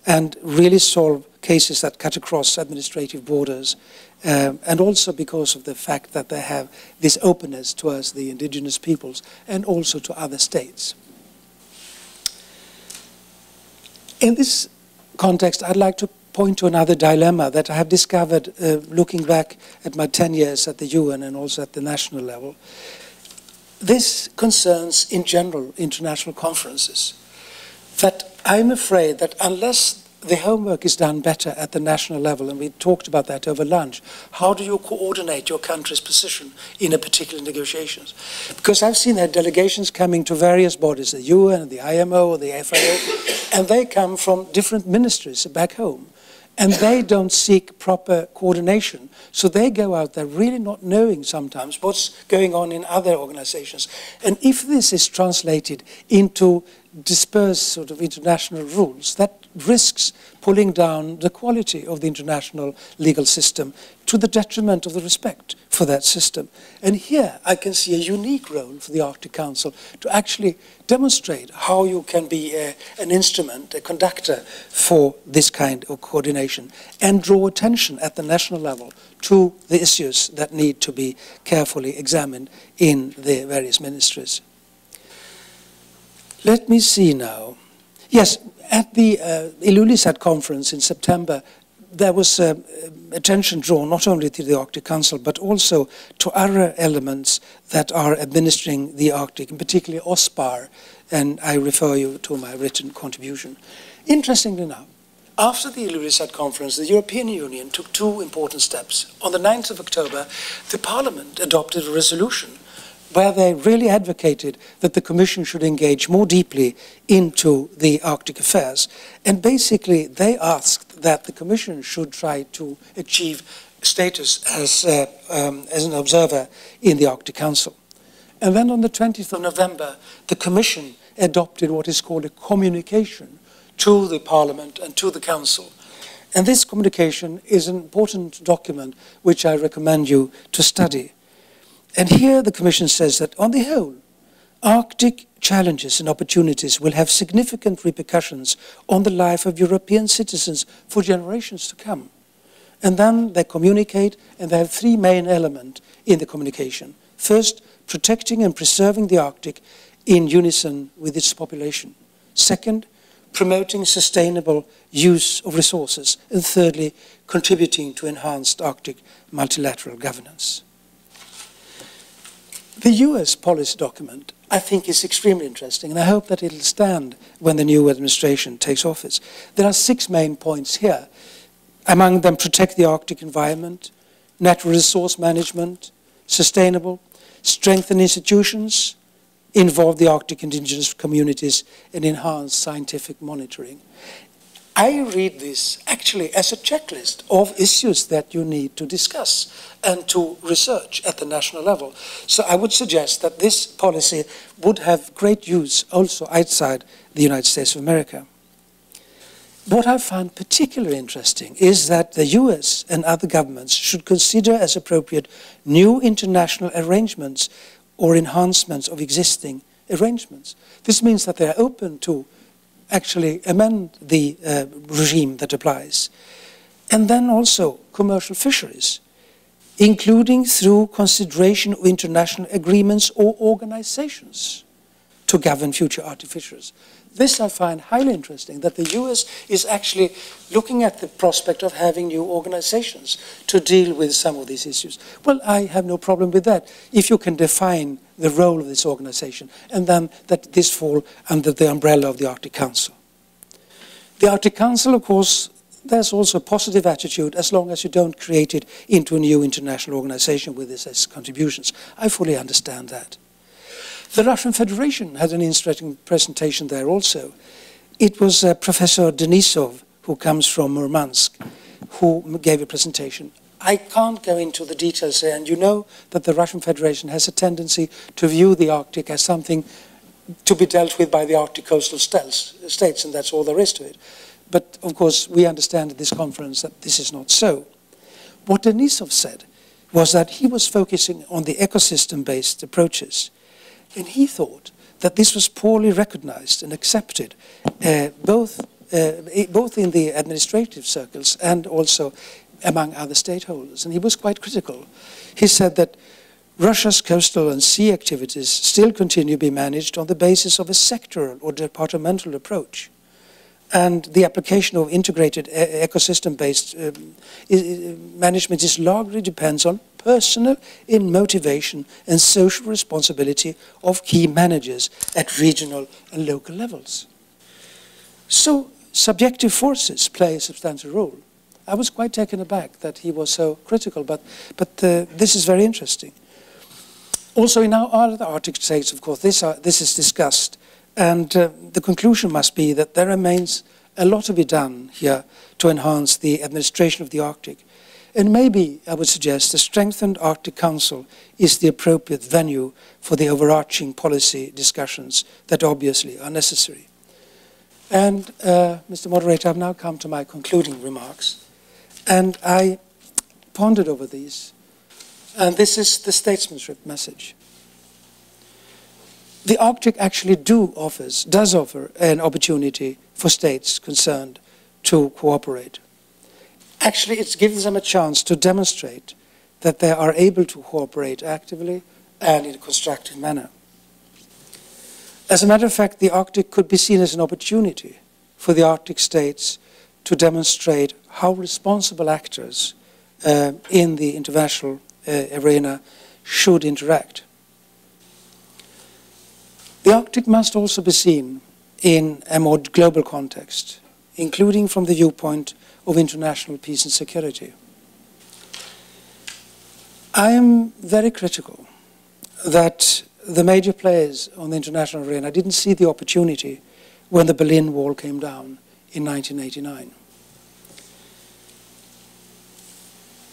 and really solve cases that cut across administrative borders, and also because of the fact that they have this openness towards the indigenous peoples and also to other states. In this context, I'd like to point to another dilemma that I have discovered looking back at my 10 years at the UN and also at the national level. This concerns, in general, international conferences. That I'm afraid that unless the homework is done better at the national level, and we talked about that over lunch, how do you coordinate your country's position in a particular negotiations? Because I've seen that delegations coming to various bodies, the UN, the IMO, the FAO, and they come from different ministries back home. And they don't seek proper coordination. So they go out there really not knowing sometimes what's going on in other organizations. And if this is translated into dispersed sort of international rules, that risks pulling down the quality of the international legal system to the detriment of the respect for that system. And here I can see a unique role for the Arctic Council to actually demonstrate how you can be an instrument, a conductor for this kind of coordination and draw attention at the national level to the issues that need to be carefully examined in the various ministries. Let me see now. Yes, at the Ilulissat conference in September, there was attention drawn not only to the Arctic Council, but also to other elements that are administering the Arctic, and particularly OSPAR, and I refer you to my written contribution. Interestingly enough, after the Ilulissat conference, the European Union took two important steps. On the 9th of October, the Parliament adopted a resolution where they really advocated that the Commission should engage more deeply into the Arctic affairs. And basically, they asked that the Commission should try to achieve status as an observer in the Arctic Council. And then on the 20th of November, the Commission adopted what is called a communication to the Parliament and to the Council. And this communication is an important document which I recommend you to study. And here the Commission says that on the whole, Arctic challenges and opportunities will have significant repercussions on the life of European citizens for generations to come. And then they communicate, and they have three main elements in the communication. First, protecting and preserving the Arctic in unison with its population. Second, promoting sustainable use of resources. And thirdly, contributing to enhanced Arctic multilateral governance. The US policy document, I think, is extremely interesting, and I hope that it'll stand when the new administration takes office. There are 6 main points here. Among them, protect the Arctic environment, natural resource management, sustainable, strengthen institutions, involve the Arctic indigenous communities, and enhance scientific monitoring. I read this actually as a checklist of issues that you need to discuss and to research at the national level. So I would suggest that this policy would have great use also outside the United States of America. What I find particularly interesting is that the US and other governments should consider as appropriate new international arrangements or enhancements of existing arrangements. This means that they are open to actually amend the regime that applies. And then also commercial fisheries, including through consideration of international agreements or organizations to govern future Arctic fisheries. This I find highly interesting, that the US is actually looking at the prospect of having new organizations to deal with some of these issues. Well, I have no problem with that, if you can define the role of this organization, and then that this fall under the umbrella of the Arctic Council. The Arctic Council, of course, there's also a positive attitude as long as you don't create it into a new international organization with its contributions. I fully understand that. The Russian Federation had an interesting presentation there also. It was Professor Denisov, who comes from Murmansk, who gave a presentation. I can't go into the details there, and you know that the Russian Federation has a tendency to view the Arctic as something to be dealt with by the Arctic coastal states, and that's all there is to it. But of course, we understand at this conference that this is not so. What Denisov said was that he was focusing on the ecosystem-based approaches. And he thought that this was poorly recognized and accepted, both in the administrative circles and also among other stakeholders. And he was quite critical. He said that Russia's coastal and sea activities still continue to be managed on the basis of a sectoral or departmental approach. And the application of integrated ecosystem-based management is largely depends on personal in motivation and social responsibility of key managers at regional and local levels. So subjective forces play a substantial role. I was quite taken aback that he was so critical, but this is very interesting. Also in our other Arctic states, of course, this is discussed, and the conclusion must be that there remains a lot to be done here to enhance the administration of the Arctic. And maybe, I would suggest, a strengthened Arctic Council is the appropriate venue for the overarching policy discussions that obviously are necessary. And, Mr. Moderator, I've now come to my concluding remarks. And I pondered over these. And this is the statesmanship message. The Arctic actually does offer an opportunity for states concerned to cooperate. Actually, it gives them a chance to demonstrate that they are able to cooperate actively and in a constructive manner. As a matter of fact, the Arctic could be seen as an opportunity for the Arctic states to demonstrate how responsible actors in the international arena should interact. The Arctic must also be seen in a more global context, including from the viewpoint of international peace and security. I am very critical that the major players on the international arena didn't see the opportunity when the Berlin Wall came down in 1989.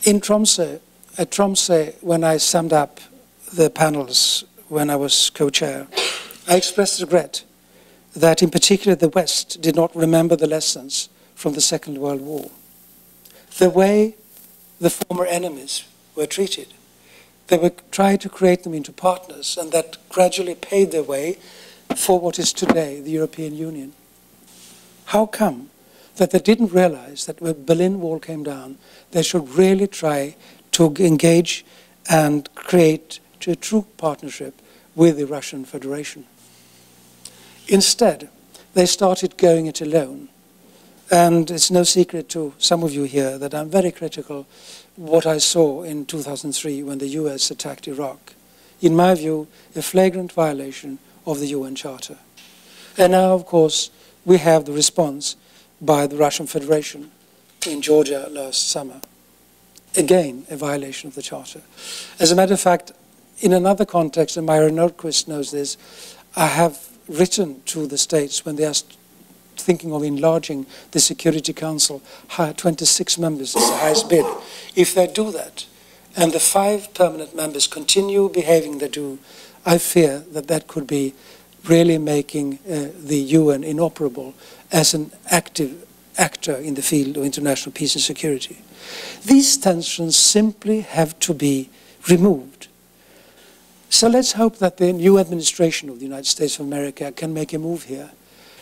In Tromsø, at Tromsø, when I summed up the panels when I was co-chair, I expressed regret that in particular the West did not remember the lessons from the Second World War. the way the former enemies were treated. They were trying to create them into partners, and that gradually paved the way for what is today the European Union. How come that they didn't realize that when the Berlin Wall came down, they should really try to engage and create a true partnership with the Russian Federation? Instead, they started going it alone. And it's no secret to some of you here that I'm very critical what I saw in 2003 when the US attacked Iraq. In my view, a flagrant violation of the UN Charter. And now, of course, we have the response by the Russian Federation in Georgia last summer. Again, a violation of the Charter. As a matter of fact, in another context, and Myron Nordquist knows this, I have written to the states when they are thinking of enlarging the Security Council, 26 members is the highest bid. If they do that, and the 5 permanent members continue behaving they do, I fear that that could be really making the UN inoperable as an active actor in the field of international peace and security. These tensions simply have to be removed. So let's hope that the new administration of the United States of America can make a move here.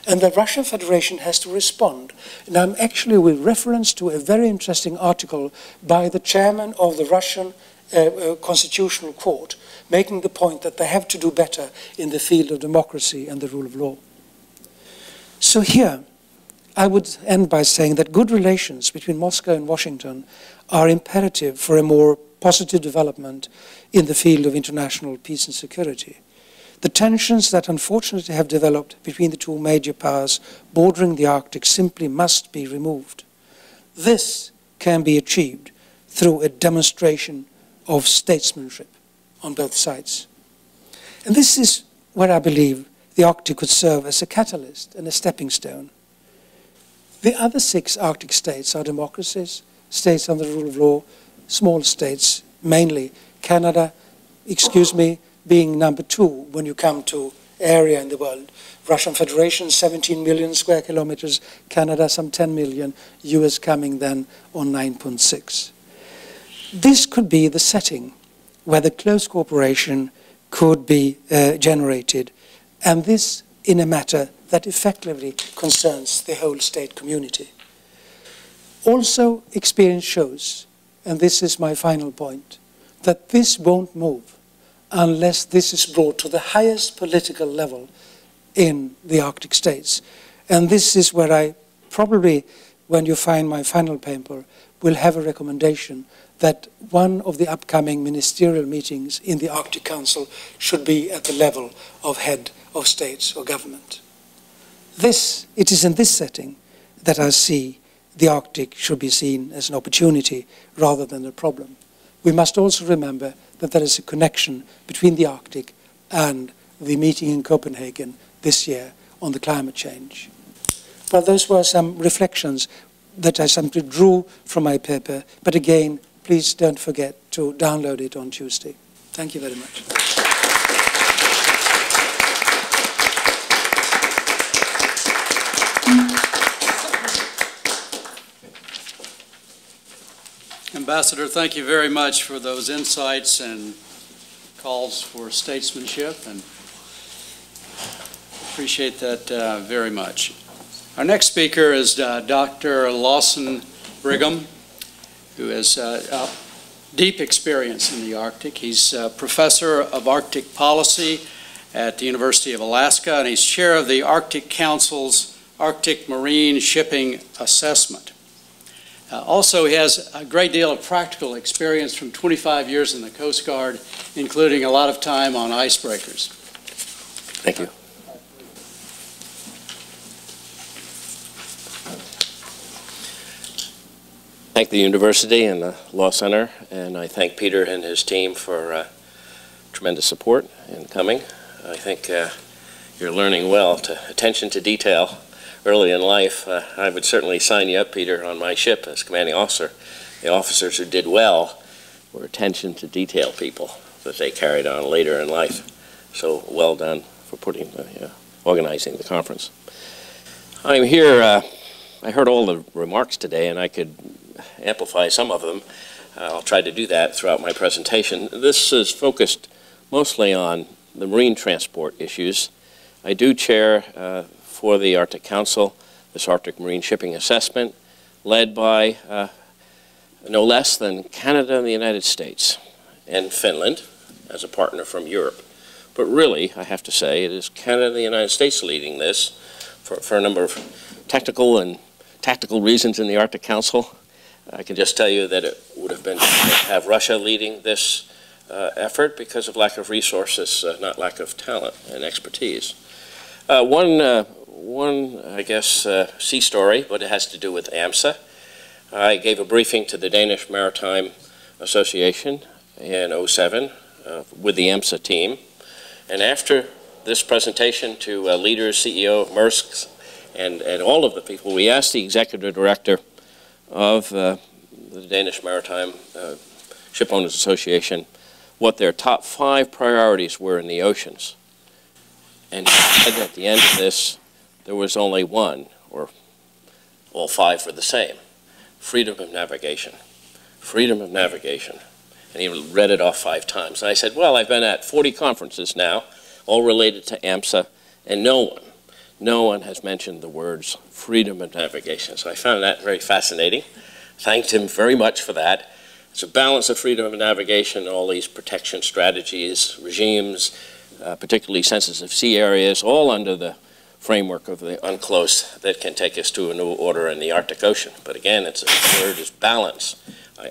And the Russian Federation has to respond. And I'm actually with reference to a very interesting article by the chairman of the Russian Constitutional Court, making the point that they have to do better in the field of democracy and the rule of law. So here, I would end by saying that good relations between Moscow and Washington are imperative for a more positive development in the field of international peace and security. The tensions that unfortunately have developed between the two major powers bordering the Arctic simply must be removed. This can be achieved through a demonstration of statesmanship on both sides. And this is where I believe the Arctic could serve as a catalyst and a stepping stone. The other 6 Arctic states are democracies, states under the rule of law, small states, mainly Canada, being number 2 when you come to area in the world. Russian Federation, 17 million square kilometers, Canada some 10 million, US coming then on 9.6. This could be the setting where the close cooperation could be generated, and this in a matter that effectively concerns the whole state community. Also, experience shows, and this is my final point, that this won't move unless this is brought to the highest political level in the Arctic states. And this is where I probably, when you find my final paper, will have a recommendation that one of the upcoming ministerial meetings in the Arctic Council should be at the level of head of states or government. It is in this setting that I see the Arctic should be seen as an opportunity rather than a problem. We must also remember that there is a connection between the Arctic and the meeting in Copenhagen this year on the climate change. Well, those were some reflections that I simply drew from my paper, but again, please don't forget to download it on Tuesday. Thank you very much. Ambassador, thank you very much for those insights and calls for statesmanship, and appreciate that very much. Our next speaker is Dr. Lawson Brigham, who has deep experience in the Arctic. He's professor of Arctic policy at the University of Alaska, and he's chair of the Arctic Council's Arctic Marine Shipping Assessment. Also, he has a great deal of practical experience from 25 years in the Coast Guard, including a lot of time on icebreakers. Thank you. Thank the university and the Law Center, and I thank Peter and his team for tremendous support in coming. I think you're learning well attention to detail early in life. I would certainly sign you up, Peter, on my ship as commanding officer. The officers who did well were attention to detail people that they carried on later in life. So well done for organizing the conference. I'm here, I heard all the remarks today, and I could amplify some of them. I'll try to do that throughout my presentation. This is focused mostly on the marine transport issues. I do chair for the Arctic Council this Arctic Marine Shipping Assessment, led by no less than Canada and the United States, and Finland as a partner from Europe. But really, I have to say, it is Canada and the United States leading this for a number of technical and tactical reasons in the Arctic Council. I can just tell you that it would have been to have Russia leading this effort because of lack of resources, not lack of talent and expertise. One, I guess, sea story, but it has to do with AMSA. I gave a briefing to the Danish Maritime Association in '07 with the AMSA team. And after this presentation to leaders, CEO of Maersk, and all of the people, we asked the executive director of the Danish Maritime Shipowners Association what their top 5 priorities were in the oceans. And he said at the end of this, there was only one, or all 5 were the same: freedom of navigation. Freedom of navigation. And he read it off 5 times. And I said, well, I've been at 40 conferences now, all related to AMSA, and no one has mentioned the words freedom of navigation. So I found that very fascinating. Thanked him very much for that. It's a balance of freedom of navigation and all these protection strategies, regimes, particularly sensitive sea areas, all under the framework of the UNCLOS that can take us to a new order in the Arctic Ocean. But again, the word is balance,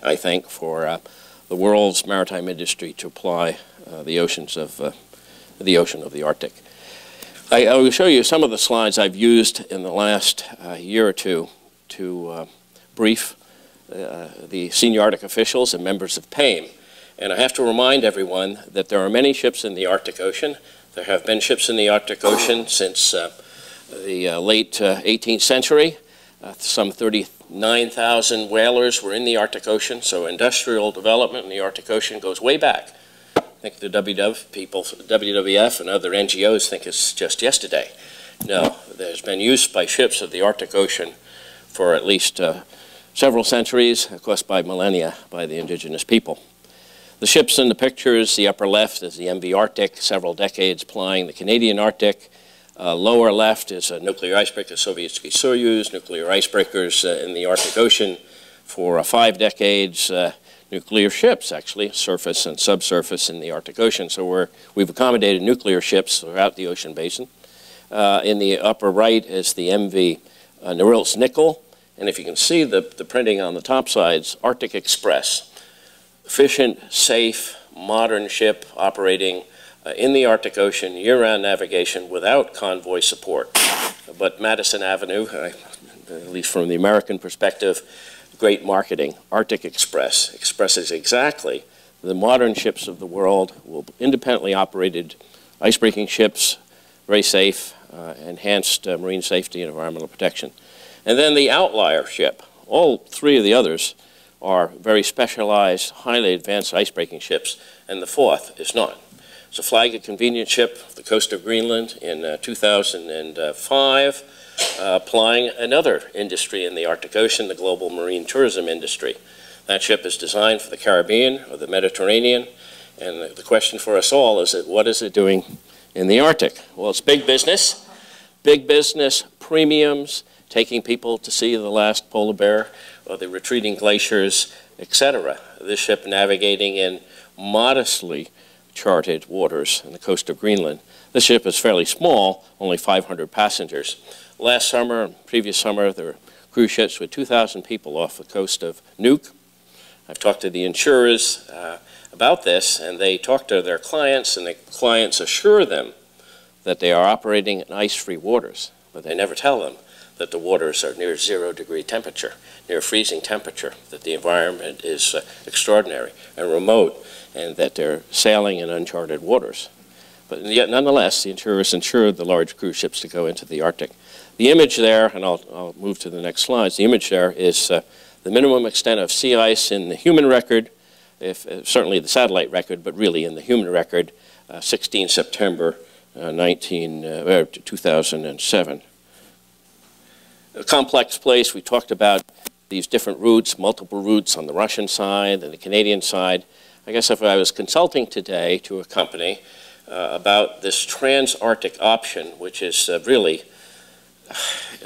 I think, for the world's maritime industry to apply the oceans of the ocean of the Arctic. I will show you some of the slides I've used in the last year or two to brief the senior Arctic officials and members of PAIM. And I have to remind everyone that there are many ships in the Arctic Ocean. There have been ships in the Arctic Ocean since the late 18th century. Some 39,000 whalers were in the Arctic Ocean, so industrial development in the Arctic Ocean goes way back. I think the WWF and other NGOs think it's just yesterday. No, there's been use by ships of the Arctic Ocean for at least several centuries, of course by millennia, by the indigenous people. The ships in the pictures, the upper left is the MV Arctic, several decades plying the Canadian Arctic. Lower left is a nuclear icebreaker, Sovietsky Soyuz, nuclear icebreakers in the Arctic Ocean for 5 decades. Nuclear ships, actually, surface and subsurface in the Arctic Ocean. So we've accommodated nuclear ships throughout the ocean basin. In the upper right is the MV Norilsk Nickel. And if you can see the printing on the top sides, Arctic Express. Efficient, safe, modern ship operating in the Arctic Ocean, year-round navigation without convoy support. But Madison Avenue, at least from the American perspective, great marketing. Arctic Express expresses exactly the modern ships of the world, independently operated ice-breaking ships, very safe, enhanced marine safety and environmental protection. And then the outlier ship. All 3 of the others are very specialized, highly advanced ice-breaking ships, and the 4th is not. It's a flag of convenience ship off the coast of Greenland in 2005, applying another industry in the Arctic Ocean, the global marine tourism industry. That ship is designed for the Caribbean or the Mediterranean, and the question for us all is what is it doing in the Arctic? Well, it's big business, premiums, taking people to see the last polar bear or the retreating glaciers, etc. This ship navigating in modestly charted waters on the coast of Greenland. This ship is fairly small, only 500 passengers. Last summer and previous summer, there were cruise ships with 2,000 people off the coast of Nuuk. I've talked to the insurers about this, and they talk to their clients, and the clients assure them that they are operating in ice-free waters, but they never tell them that the waters are near 0-degree temperature, near freezing temperature, that the environment is extraordinary and remote, and that they're sailing in uncharted waters. But yet, nonetheless, the insurers insured the large cruise ships to go into the Arctic. The image there, and I'll move to the next slides, the image there is the minimum extent of sea ice in the human record, certainly the satellite record, but really in the human record, 16 September 2007. A complex place. We talked about these different routes, multiple routes on the Russian side and the Canadian side. I guess if I was consulting today to a company about this trans-Arctic option, which is really,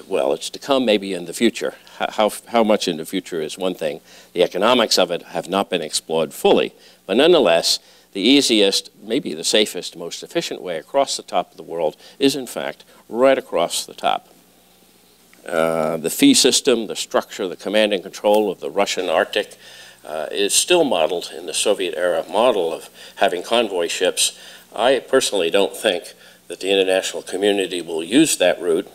well, it's to come maybe in the future. How much in the future is one thing. The economics of it have not been explored fully, but nonetheless, the easiest, maybe the safest, most efficient way across the top of the world is, in fact, right across the top. The fee system, the structure, the command and control of the Russian Arctic is still modeled in the Soviet-era model of having convoy ships. I personally don't think that the international community will use that route,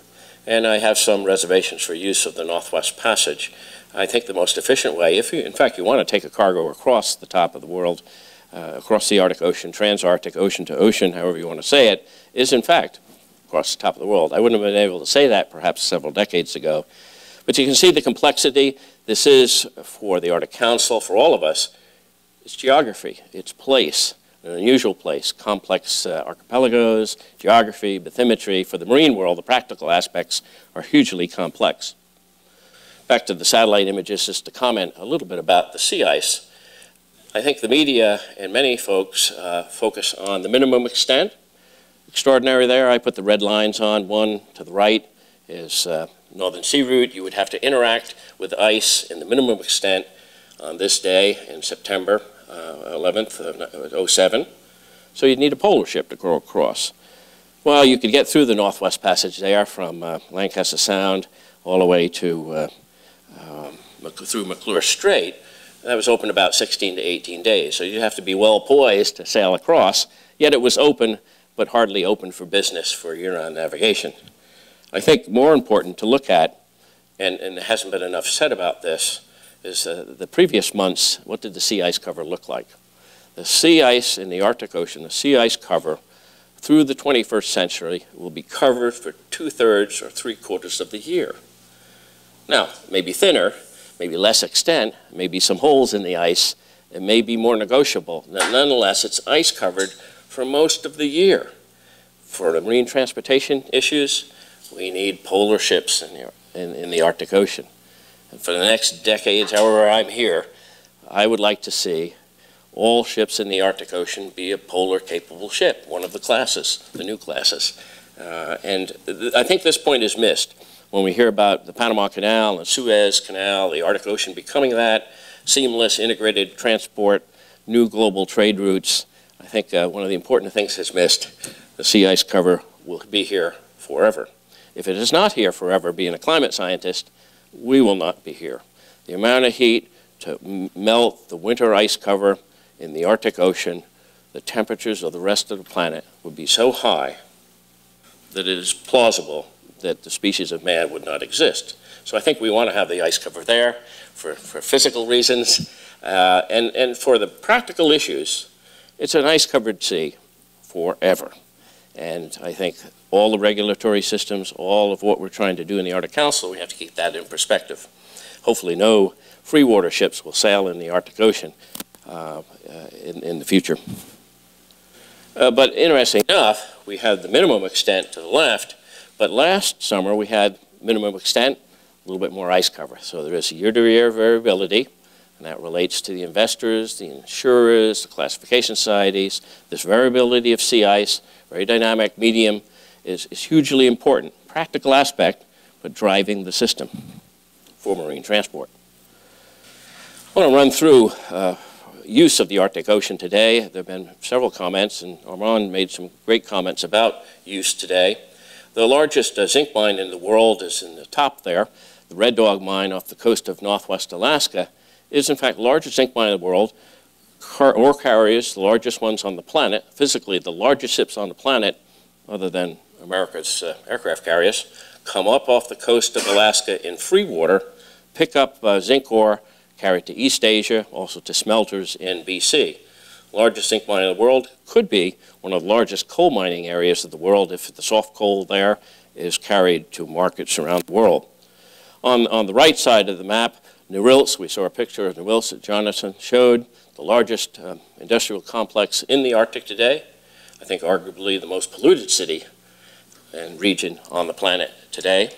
and I have some reservations for use of the Northwest Passage. I think the most efficient way, if you, in fact, you want to take a cargo across the top of the world, across the Arctic Ocean, trans-Arctic, ocean to ocean, however you want to say it, is in fact across the top of the world. I wouldn't have been able to say that perhaps several decades ago. But you can see the complexity. This is, for the Arctic Council, for all of us, it's geography, it's place, an unusual place, complex archipelagos, geography, bathymetry. For the marine world, the practical aspects are hugely complex. Back to the satellite images, just to comment a little bit about the sea ice. I think the media and many folks focus on the minimum extent. Extraordinary there, I put the red lines on. One to the right is Northern Sea Route. You would have to interact with ice in the minimum extent on this day in September 11th of 07. So you'd need a polar ship to go across. Well, you could get through the Northwest Passage there from Lancaster Sound all the way to through McClure Strait. That was open about 16 to 18 days. So you'd have to be well poised to sail across, yet it was open, but hardly open for business for year-round navigation. I think more important to look at, and there hasn't been enough said about this, is the previous months, what did the sea ice cover look like? The sea ice in the Arctic Ocean, the sea ice cover through the 21st century will be covered for 2/3 or 3/4 of the year. Now, maybe thinner, maybe less extent, maybe some holes in the ice, it may be more negotiable. Nonetheless, it's ice covered for most of the year. For the marine transportation issues, we need polar ships in the Arctic Ocean. And for the next decades, however I'm here, I would like to see all ships in the Arctic Ocean be a polar-capable ship, one of the classes, the new classes. And I think this point is missed when we hear about the Panama Canal and Suez Canal, the Arctic Ocean becoming that, seamless, integrated transport, new global trade routes. I think one of the important things is missed. The sea ice cover will be here forever. If it is not here forever, being a climate scientist, we will not be here. The amount of heat to melt the winter ice cover in the Arctic Ocean, the temperatures of the rest of the planet would be so high that it is plausible that the species of man would not exist. So I think we want to have the ice cover there for physical reasons. And for the practical issues, it's an ice-covered sea forever. And I think all the regulatory systems, all of what we're trying to do in the Arctic Council, we have to keep that in perspective. Hopefully no free water ships will sail in the Arctic Ocean in the future. But interesting enough, we have the minimum extent to the left, but last summer we had minimum extent, a little bit more ice cover. So there is year-to-year variability, and that relates to the investors, the insurers, the classification societies. This variability of sea ice, very dynamic medium, is hugely important. Practical aspect, but driving the system for marine transport. I want to run through use of the Arctic Ocean today. There have been several comments, and Armand made some great comments about use today. The largest zinc mine in the world is in the top there. The Red Dog mine off the coast of northwest Alaska is in fact the largest zinc mine in the world. Ore carriers, the largest ones on the planet, physically the largest ships on the planet, other than America's aircraft carriers, come up off the coast of Alaska in free water, pick up zinc ore, carry it to East Asia, also to smelters in BC. Largest zinc mine in the world, could be one of the largest coal mining areas of the world if the soft coal there is carried to markets around the world. On the right side of the map, Norilsk, we saw a picture of Norilsk that Jonathan showed, the largest industrial complex in the Arctic today. I think arguably the most polluted city and region on the planet today.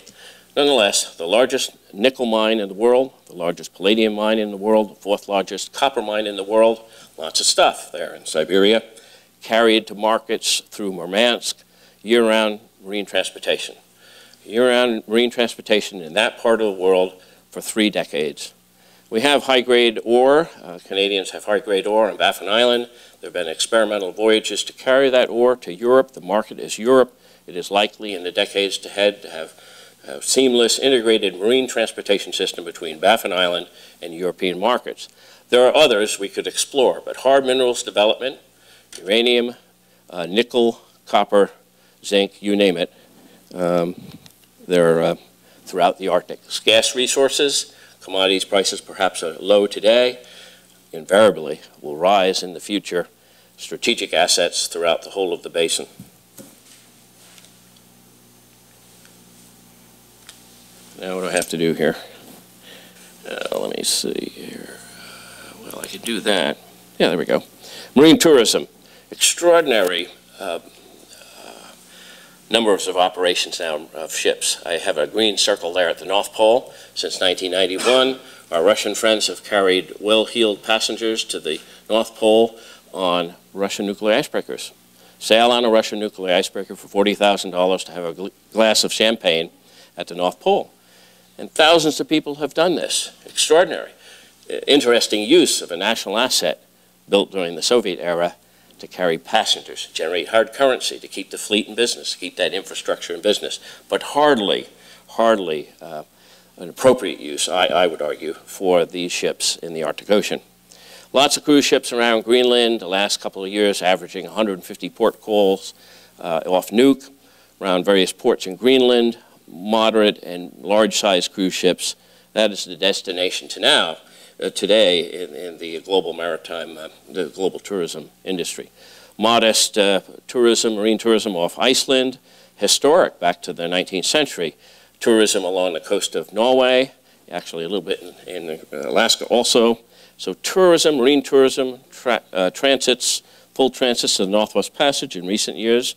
Nonetheless, the largest nickel mine in the world, the largest palladium mine in the world, the fourth largest copper mine in the world, lots of stuff there in Siberia, carried to markets through Murmansk, year-round marine transportation. Year-round marine transportation in that part of the world for 3 decades. We have high-grade ore. Canadians have high-grade ore on Baffin Island. There have been experimental voyages to carry that ore to Europe. The market is Europe. It is likely in the decades ahead to have a seamless, integrated marine transportation system between Baffin Island and European markets. There are others we could explore, but hard minerals development, uranium, nickel, copper, zinc, you name it, they're throughout the Arctic. Scarce resources, commodities prices perhaps are low today, invariably will rise in the future. Strategic assets throughout the whole of the basin. Now what do I have to do here? Let me see here. Well, I could do that. Yeah, there we go. Marine tourism. Extraordinary numbers of operations now of ships. I have a green circle there at the North Pole. Since 1991, our Russian friends have carried well-heeled passengers to the North Pole on Russian nuclear icebreakers. Sail on a Russian nuclear icebreaker for $40,000 to have a glass of champagne at the North Pole. And thousands of people have done this. Extraordinary. Interesting use of a national asset built during the Soviet era to carry passengers, generate hard currency to keep the fleet in business, to keep that infrastructure in business, but hardly an appropriate use, I would argue, for these ships in the Arctic Ocean. Lots of cruise ships around Greenland the last couple of years, averaging 150 port calls off Nuuk, around various ports in Greenland, moderate and large-sized cruise ships. That is the destination to now, today in the global maritime, the global tourism industry. Modest tourism, marine tourism off Iceland, historic back to the 19th century. Tourism along the coast of Norway, actually a little bit in Alaska also. So tourism, marine tourism, transits, full transits to the Northwest Passage in recent years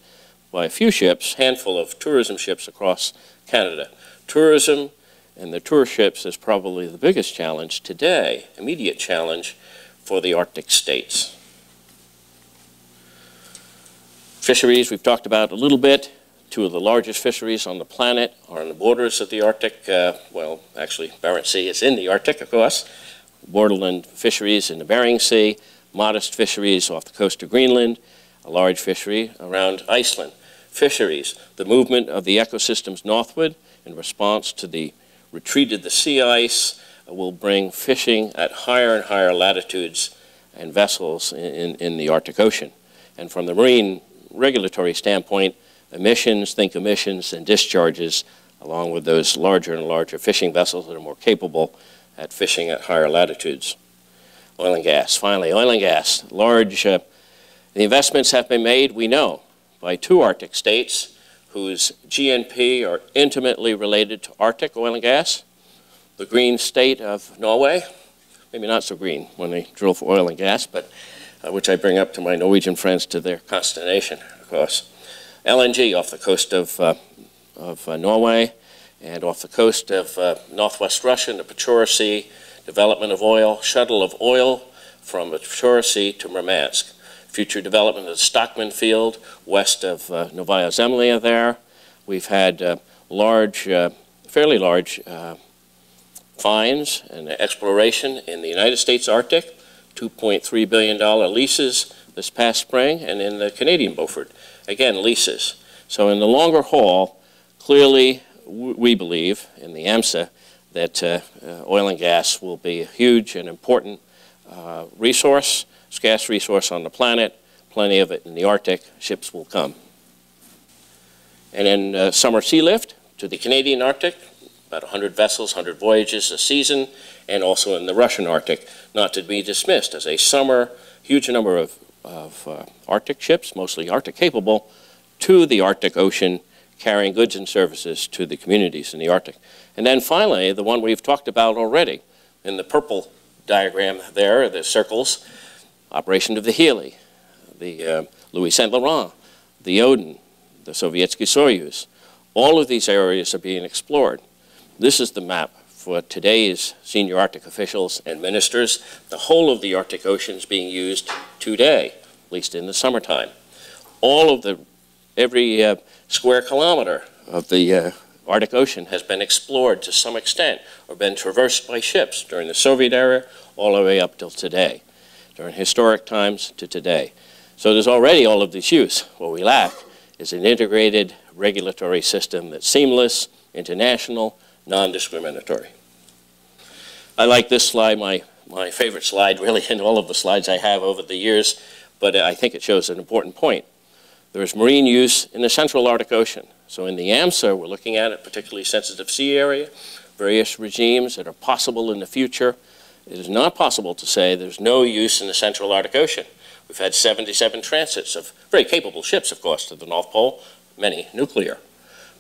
by a few ships, handful of tourism ships across Canada. Tourism and the tour ships is probably the biggest challenge today, immediate challenge for the Arctic states. Fisheries, we've talked about a little bit. 2 of the largest fisheries on the planet are on the borders of the Arctic. Well, actually, Barents Sea is in the Arctic, of course. Borderland fisheries in the Bering Sea, modest fisheries off the coast of Greenland, a large fishery around Iceland. Fisheries, the movement of the ecosystems northward in response to the retreat of the sea ice will bring fishing at higher and higher latitudes and vessels in the Arctic Ocean. And from the marine regulatory standpoint, emissions, think emissions and discharges, along with those larger and larger fishing vessels that are more capable at fishing at higher latitudes. Oil and gas, finally, oil and gas. Large, the investments have been made, we know, by 2 Arctic states whose GNP are intimately related to Arctic oil and gas. The green state of Norway, maybe not so green when they drill for oil and gas, but which I bring up to my Norwegian friends to their consternation, of course. LNG off the coast of Norway and off the coast of northwest Russia in the Pechora Sea, development of oil, shuttle of oil from the Pechora Sea to Murmansk. Future development of the Stockman field west of Novaya Zemlya there. We've had large, fairly large finds and exploration in the United States Arctic, $2.3 billion leases this past spring, and in the Canadian Beaufort, again, leases. So in the longer haul, clearly we believe in the AMSA that oil and gas will be a huge and important resource, scarce resource on the planet, plenty of it in the Arctic. Ships will come. And then summer sea lift to the Canadian Arctic, about 100 vessels, 100 voyages a season, and also in the Russian Arctic, not to be dismissed as a summer, huge number of Arctic ships, mostly Arctic capable, to the Arctic Ocean, carrying goods and services to the communities in the Arctic. And then finally, the one we've talked about already, in the purple diagram there, the circles, operation of the Healy, the Louis Saint Laurent, the Odin, the Sovietsky Soyuz. All of these areas are being explored. This is the map for today's senior Arctic officials and ministers. The whole of the Arctic Ocean is being used today, at least in the summertime. Every square kilometer of the Arctic Ocean has been explored to some extent or been traversed by ships during the Soviet era all the way up till today, during historic times to today. So there's already all of this use. What we lack is an integrated regulatory system that's seamless, international, non-discriminatory. I like this slide, my favorite slide really in all of the slides I have over the years, but I think it shows an important point. There is marine use in the central Arctic Ocean. So in the AMSA, we're looking at it, particularly sensitive sea area, various regimes that are possible in the future. It is not possible to say there's no use in the central Arctic Ocean. We've had 77 transits of very capable ships, of course, to the North Pole, many nuclear.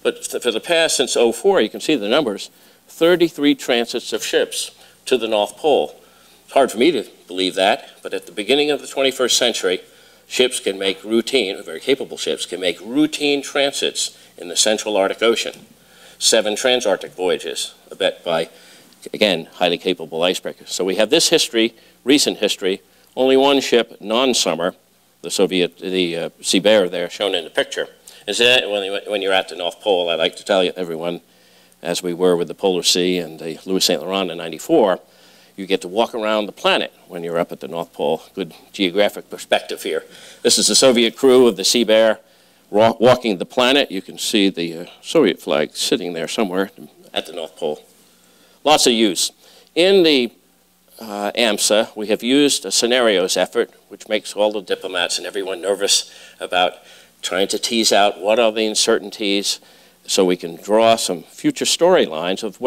But for the past, since 2004, you can see the numbers, 33 transits of ships to the North Pole. It's hard for me to believe that, but at the beginning of the 21st century, ships can make routine, very capable ships, can make routine transits in the central Arctic Ocean. 7 transantarctic voyages, I bet by, again, highly capable icebreakers. So we have this history, recent history, only one ship, non-summer, the Sea Bear there, shown in the picture. And so when you're at the North Pole, I like to tell you, everyone, as we were with the Polar Sea and the Louis St. Laurent in '94, you get to walk around the planet when you're up at the North Pole. Good geographic perspective here. This is the Soviet crew of the Sea Bear walking the planet. You can see the Soviet flag sitting there somewhere at the North Pole. Lots of use. In the AMSA, we have used a scenarios effort, which makes all the diplomats and everyone nervous about trying to tease out what are the uncertainties so we can draw some future storylines of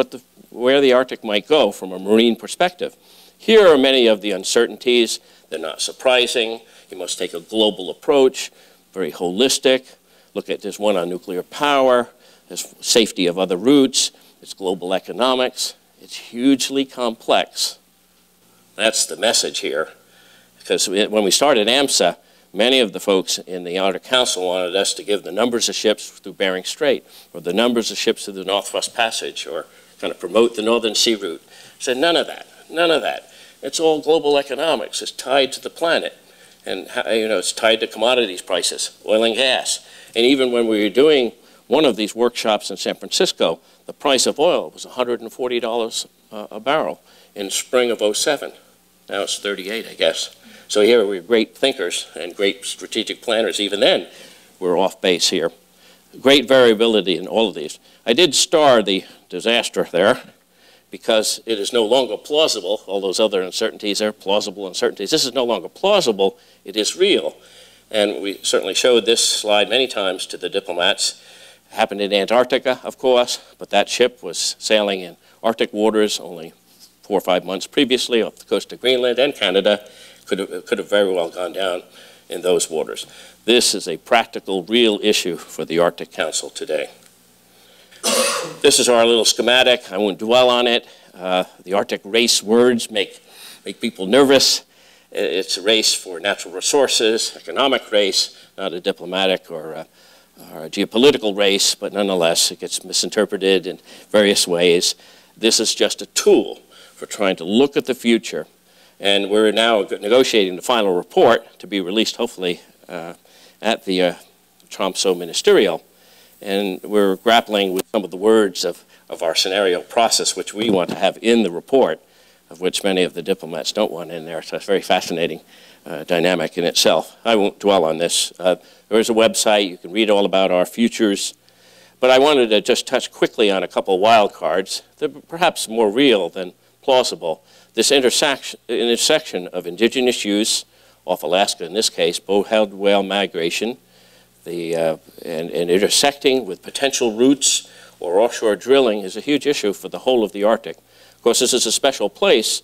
where the Arctic might go from a marine perspective. Here are many of the uncertainties. They're not surprising. You must take a global approach, very holistic. Look at this one on nuclear power. There's safety of other routes. It's global economics. It's hugely complex. That's the message here. Because when we started AMSA, many of the folks in the Arctic Council wanted us to give the numbers of ships through Bering Strait, or the numbers of ships through the Northwest Passage, or kind of promote the Northern Sea Route. I said, none of that, none of that. It's all global economics. It's tied to the planet. And it's tied to commodities prices, oil and gas. And even when we were doing one of these workshops in San Francisco, the price of oil was $140 a barrel in spring of '07. Now it's 38, I guess. So here we're great thinkers and great strategic planners. Even then, we're off base here. Great variability in all of these. I did star the disaster there because it is no longer plausible. All those other uncertainties are plausible uncertainties. This is no longer plausible. It is real. And we certainly showed this slide many times to the diplomats. It happened in Antarctica, of course, but that ship was sailing in Arctic waters only 4 or 5 months previously off the coast of Greenland and Canada. Could have very well gone down in those waters. This is a practical, real issue for the Arctic Council today. This is our little schematic. I won't dwell on it. The Arctic race words make people nervous. It's a race for natural resources, economic race, not a diplomatic or a geopolitical race, but nonetheless it gets misinterpreted in various ways. This is just a tool for trying to look at the future. And we're now negotiating the final report to be released, hopefully, at the Tromsø Ministerial. And we're grappling with some of the words of our scenario process, which we want to have in the report, of which many of the diplomats don't want in there. So it's a very fascinating dynamic in itself. I won't dwell on this. There is a website. You can read all about our futures. But I wanted to just touch quickly on a couple of wild cards that are perhaps more real than plausible. This intersection of indigenous use off Alaska, in this case, bowhead whale migration, and intersecting with potential routes or offshore drilling is a huge issue for the whole of the Arctic. Of course, this is a special place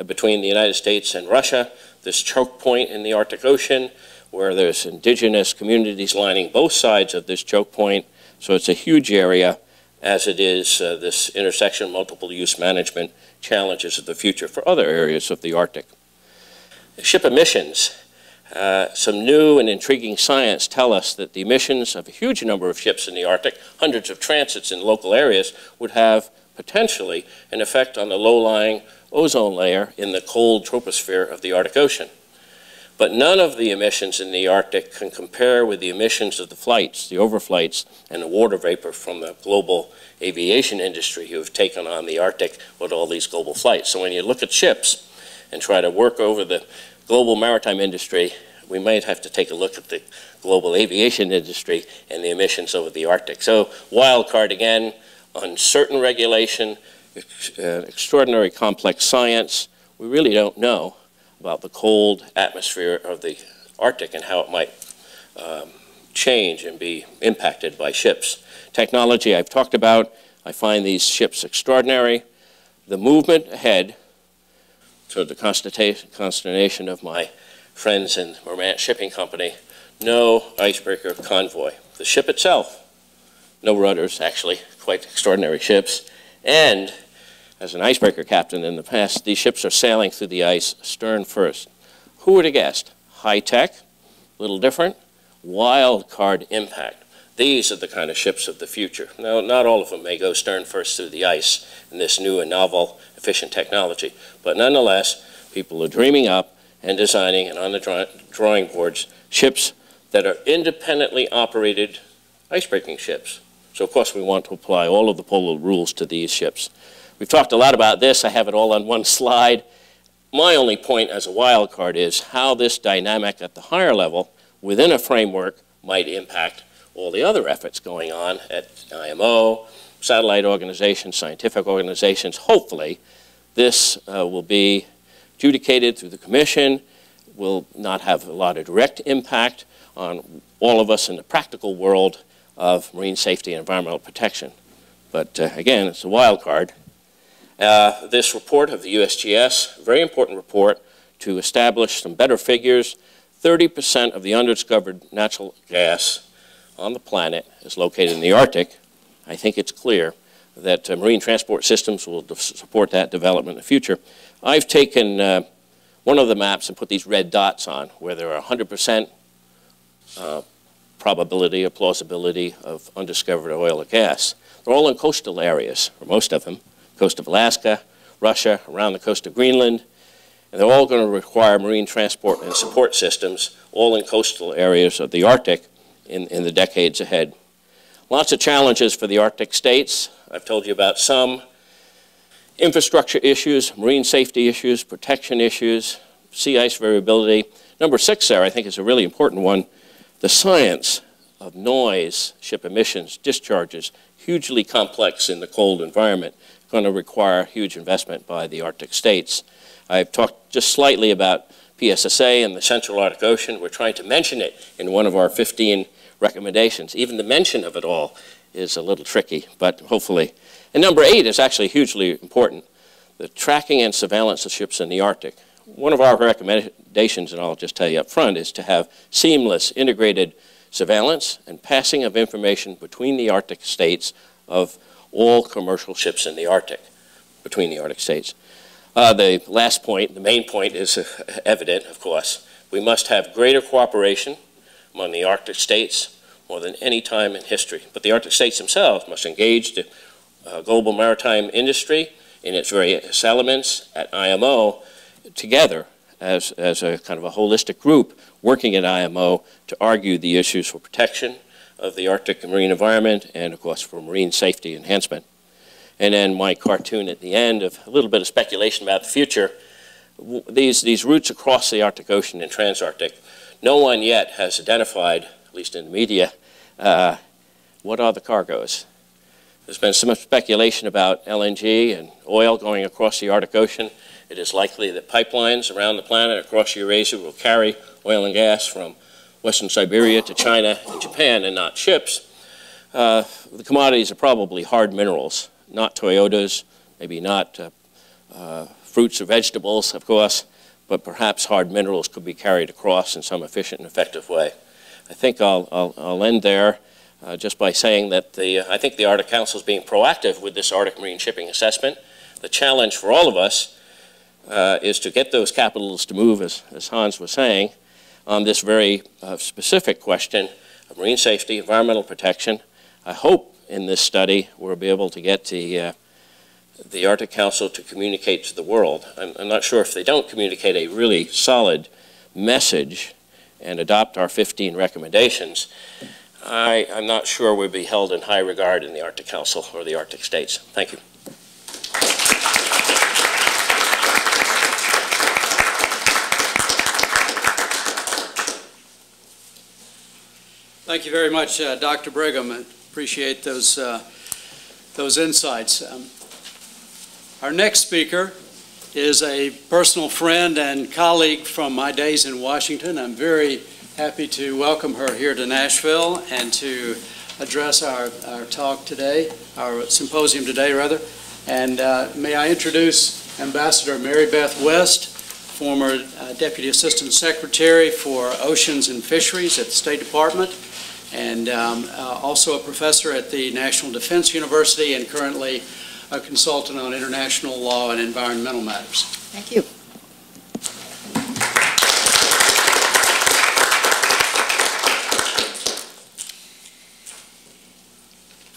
between the United States and Russia, this choke point in the Arctic Ocean, where there's indigenous communities lining both sides of this choke point. So it's a huge area, as it is this intersection multiple use management challenges of the future for other areas of the Arctic. Ship emissions. Some new and intriguing science tell us that the emissions of a huge number of ships in the Arctic, hundreds of transits in local areas, would have potentially an effect on the low-lying ozone layer in the cold troposphere of the Arctic Ocean. But none of the emissions in the Arctic can compare with the emissions of the flights, the overflights, and the water vapor from the global aviation industry who have taken on the Arctic with all these global flights. So when you look at ships and try to work over the global maritime industry, we might have to take a look at the global aviation industry and the emissions over the Arctic. So wild card again, uncertain regulation, extraordinary complex science. We really don't know about the cold atmosphere of the Arctic and how it might change and be impacted by ships. Technology I've talked about. I find these ships extraordinary. The movement ahead, to the consternation of my friends in Vermont Shipping Company, no icebreaker convoy. The ship itself, no rudders, actually, quite extraordinary ships. And as an icebreaker captain in the past, these ships are sailing through the ice stern first. Who would have guessed? High tech, a little different, wild card impact. These are the kind of ships of the future. Now, not all of them may go stern first through the ice in this new and novel, efficient technology, but nonetheless, people are dreaming up and designing and on the drawing boards ships that are independently operated icebreaking ships. So of course we want to apply all of the polar rules to these ships. We've talked a lot about this. I have it all on one slide. My only point as a wild card is how this dynamic at the higher level within a framework might impact all the other efforts going on at IMO, satellite organizations, scientific organizations. Hopefully this will be adjudicated through the Commission, will not have a lot of direct impact on all of us in the practical world of marine safety and environmental protection. But again, it's a wild card. This report of the USGS, very important report to establish some better figures. 30% of the undiscovered natural gas on the planet is located in the Arctic. I think it's clear that marine transport systems will support that development in the future. I've taken one of the maps and put these red dots on where there are 100% probability or plausibility of undiscovered oil or gas. They're all in coastal areas, or most of them, coast of Alaska, Russia, around the coast of Greenland, and they're all going to require marine transport and support systems, all in coastal areas of the Arctic in the decades ahead. Lots of challenges for the Arctic states. I've told you about some. Infrastructure issues, marine safety issues, protection issues, sea ice variability. Number 6 there, I think, is a really important one. The science of noise, ship emissions, discharges, hugely complex in the cold environment, going to require huge investment by the Arctic states. I've talked just slightly about PSSA and the Central Arctic Ocean. We're trying to mention it in one of our 15 recommendations. Even the mention of it all is a little tricky, but hopefully. And number 8 is actually hugely important, the tracking and surveillance of ships in the Arctic. One of our recommendations, and I'll just tell you up front, is to have seamless, integrated surveillance and passing of information between the Arctic states of all commercial ships in the Arctic, between the Arctic states. The last point, the main point, is evident, of course. We must have greater cooperation among the Arctic states more than any time in history. But the Arctic states themselves must engage the global maritime industry in its various elements at IMO together as a kind of a holistic group working at IMO to argue the issues for protection of the Arctic marine environment and, of course, for marine safety enhancement. And then my cartoon at the end of a little bit of speculation about the future. These routes across the Arctic Ocean and Transarctic, no one yet has identified, at least in the media, what are the cargoes. There's been some speculation about LNG and oil going across the Arctic Ocean. It is likely that pipelines around the planet across Eurasia will carry oil and gas from Western Siberia to China and Japan, and not ships. The commodities are probably hard minerals, not Toyotas, maybe not fruits or vegetables, of course, but perhaps hard minerals could be carried across in some efficient and effective way. I think I'll end there just by saying that I think the Arctic Council is being proactive with this Arctic marine shipping assessment. The challenge for all of us is to get those capitals to move, as Hans was saying, on this very specific question of marine safety, environmental protection. I hope in this study we'll be able to get the the Arctic Council to communicate to the world. I'm not sure if they don't communicate a really solid message and adopt our 15 recommendations, I'm not sure we'd be held in high regard in the Arctic Council or the Arctic states. Thank you. Thank you very much, Dr. Brigham. I appreciate those insights. Our next speaker is a personal friend and colleague from my days in Washington. I'm very happy to welcome her here to Nashville and to address our talk today, our symposium today, rather. And may I introduce Ambassador Mary Beth West, former Deputy Assistant Secretary for Oceans and Fisheries at the State Department, and also a professor at the National Defense University and currently a consultant on international law and environmental matters. Thank you.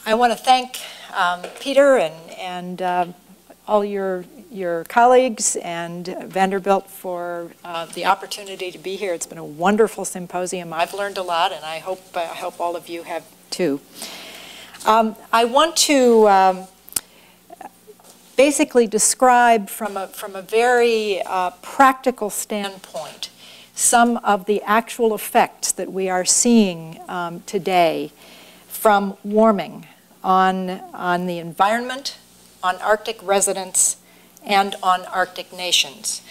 I want to thank Peter and all your colleagues and Vanderbilt for the opportunity to be here. It's been a wonderful symposium. I've learned a lot, and I hope all of you have too. I want to basically describe from a very practical standpoint some of the actual effects that we are seeing today from warming on the environment, on Arctic residents, and on Arctic nations.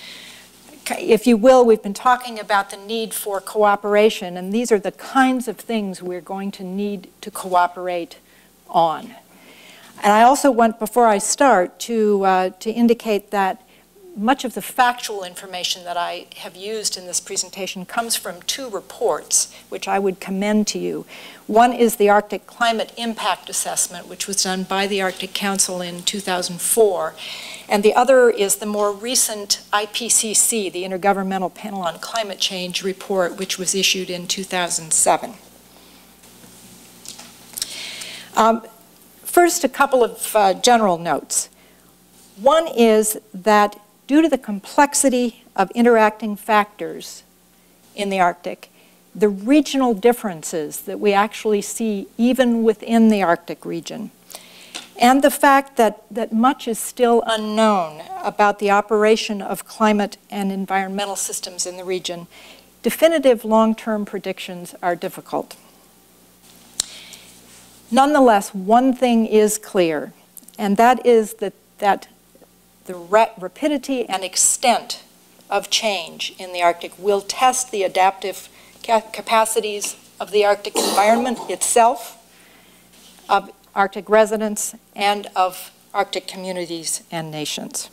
If you will, we've been talking about the need for cooperation, and these are the kinds of things we're going to need to cooperate on. And I also want, before I start, to indicate that much of the factual information that I have used in this presentation comes from two reports, which I would commend to you. One is the Arctic Climate Impact Assessment, which was done by the Arctic Council in 2004. And the other is the more recent IPCC, the Intergovernmental Panel on Climate Change report, which was issued in 2007. First, a couple of general notes. One is that due to the complexity of interacting factors in the Arctic, the regional differences that we actually see even within the Arctic region, and the fact that much is still unknown about the operation of climate and environmental systems in the region, definitive long-term predictions are difficult. Nonetheless, one thing is clear, and that is that the rapidity and extent of change in the Arctic will test the adaptive capacities of the Arctic environment itself, of Arctic residents, and of Arctic communities and nations.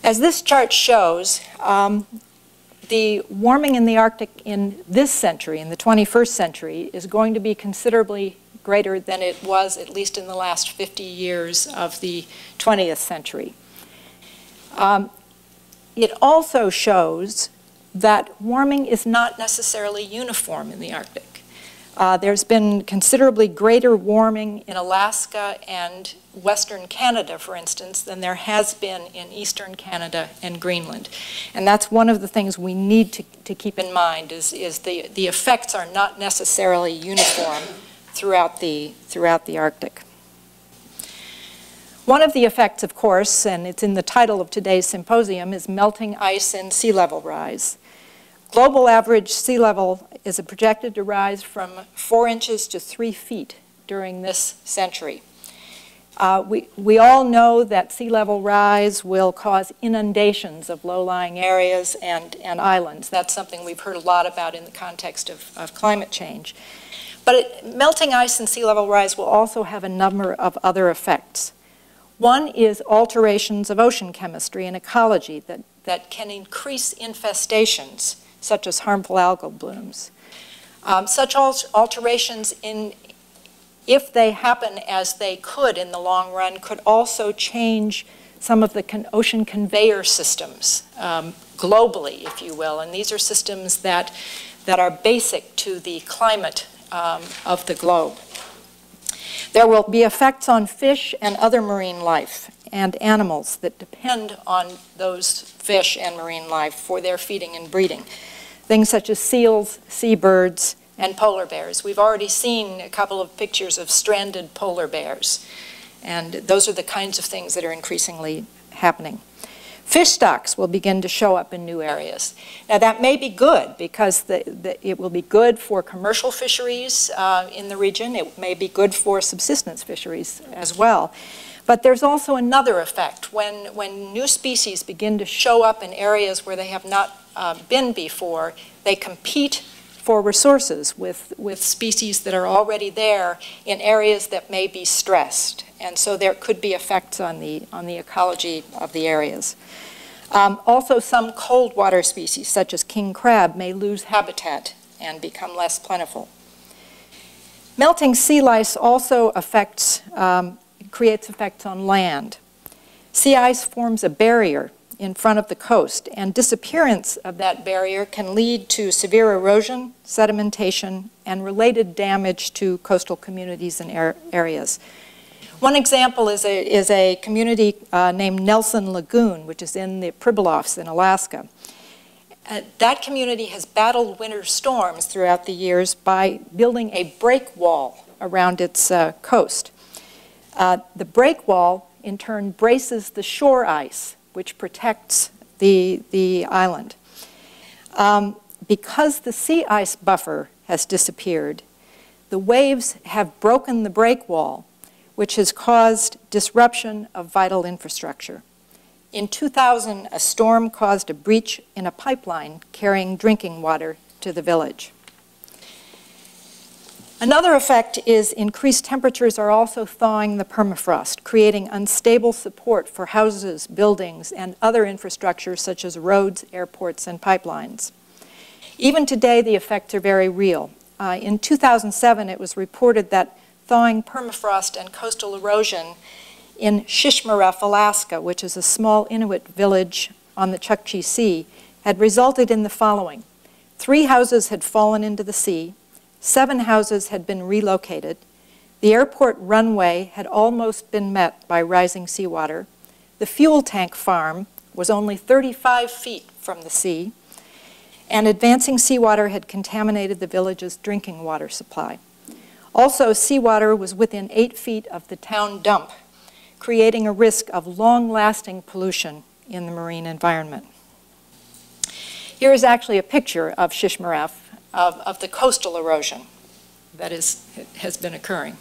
As this chart shows, the warming in the Arctic in this century, in the 21st century, is going to be considerably greater than it was at least in the last 50 years of the 20th century. It also shows that warming is not necessarily uniform in the Arctic. There's been considerably greater warming in Alaska and Western Canada, for instance, than there has been in Eastern Canada and Greenland. And that's one of the things we need to keep in mind is the effects are not necessarily uniform throughout the Arctic. One of the effects, of course, and it's in the title of today's symposium, is melting ice and sea level rise. Global average sea level is projected to rise from 4 inches to 3 feet during this century. We all know that sea level rise will cause inundations of low-lying areas and islands. That's something we've heard a lot about in the context of climate change. But melting ice and sea level rise will also have a number of other effects. One is alterations of ocean chemistry and ecology that can increase infestations, such as harmful algal blooms. Such alterations, if they happen as they could in the long run, could also change some of the ocean conveyor systems globally, if you will. And these are systems that are basic to the climate of the globe. There will be effects on fish and other marine life and animals that depend on those fish and marine life for their feeding and breeding. Things such as seals, seabirds, and polar bears. We've already seen a couple of pictures of stranded polar bears, and those are the kinds of things that are increasingly happening. Fish stocks will begin to show up in new areas. Now that may be good because it will be good for commercial fisheries in the region. It may be good for subsistence fisheries as well. But there's also another effect. When new species begin to show up in areas where they have not been before, they compete for resources with species that are already there in areas that may be stressed. And so there could be effects on the ecology of the areas. Also, some cold water species, such as king crab, may lose habitat and become less plentiful. Melting sea ice also creates effects on land. Sea ice forms a barrier in front of the coast, and disappearance of that barrier can lead to severe erosion, sedimentation, and related damage to coastal communities and areas. One example is a community named Nelson Lagoon, which is in the Pribilofs in Alaska. That community has battled winter storms throughout the years by building a break wall around its coast. The break wall, in turn, braces the shore ice, which protects the island. Because the sea ice buffer has disappeared, the waves have broken the break wall, which has caused disruption of vital infrastructure. In 2000, a storm caused a breach in a pipeline carrying drinking water to the village. Another effect is increased temperatures are also thawing the permafrost, creating unstable support for houses, buildings, and other infrastructure such as roads, airports, and pipelines. Even today, the effects are very real. In 2007, it was reported that thawing permafrost and coastal erosion in Shishmaref, Alaska, which is a small Inuit village on the Chukchi Sea, had resulted in the following. 3 houses had fallen into the sea, 7 houses had been relocated, the airport runway had almost been met by rising seawater, the fuel tank farm was only 35 feet from the sea, and advancing seawater had contaminated the village's drinking water supply. Also, seawater was within 8 feet of the town dump, creating a risk of long-lasting pollution in the marine environment. Here is actually a picture of Shishmaref, of the coastal erosion that has been occurring.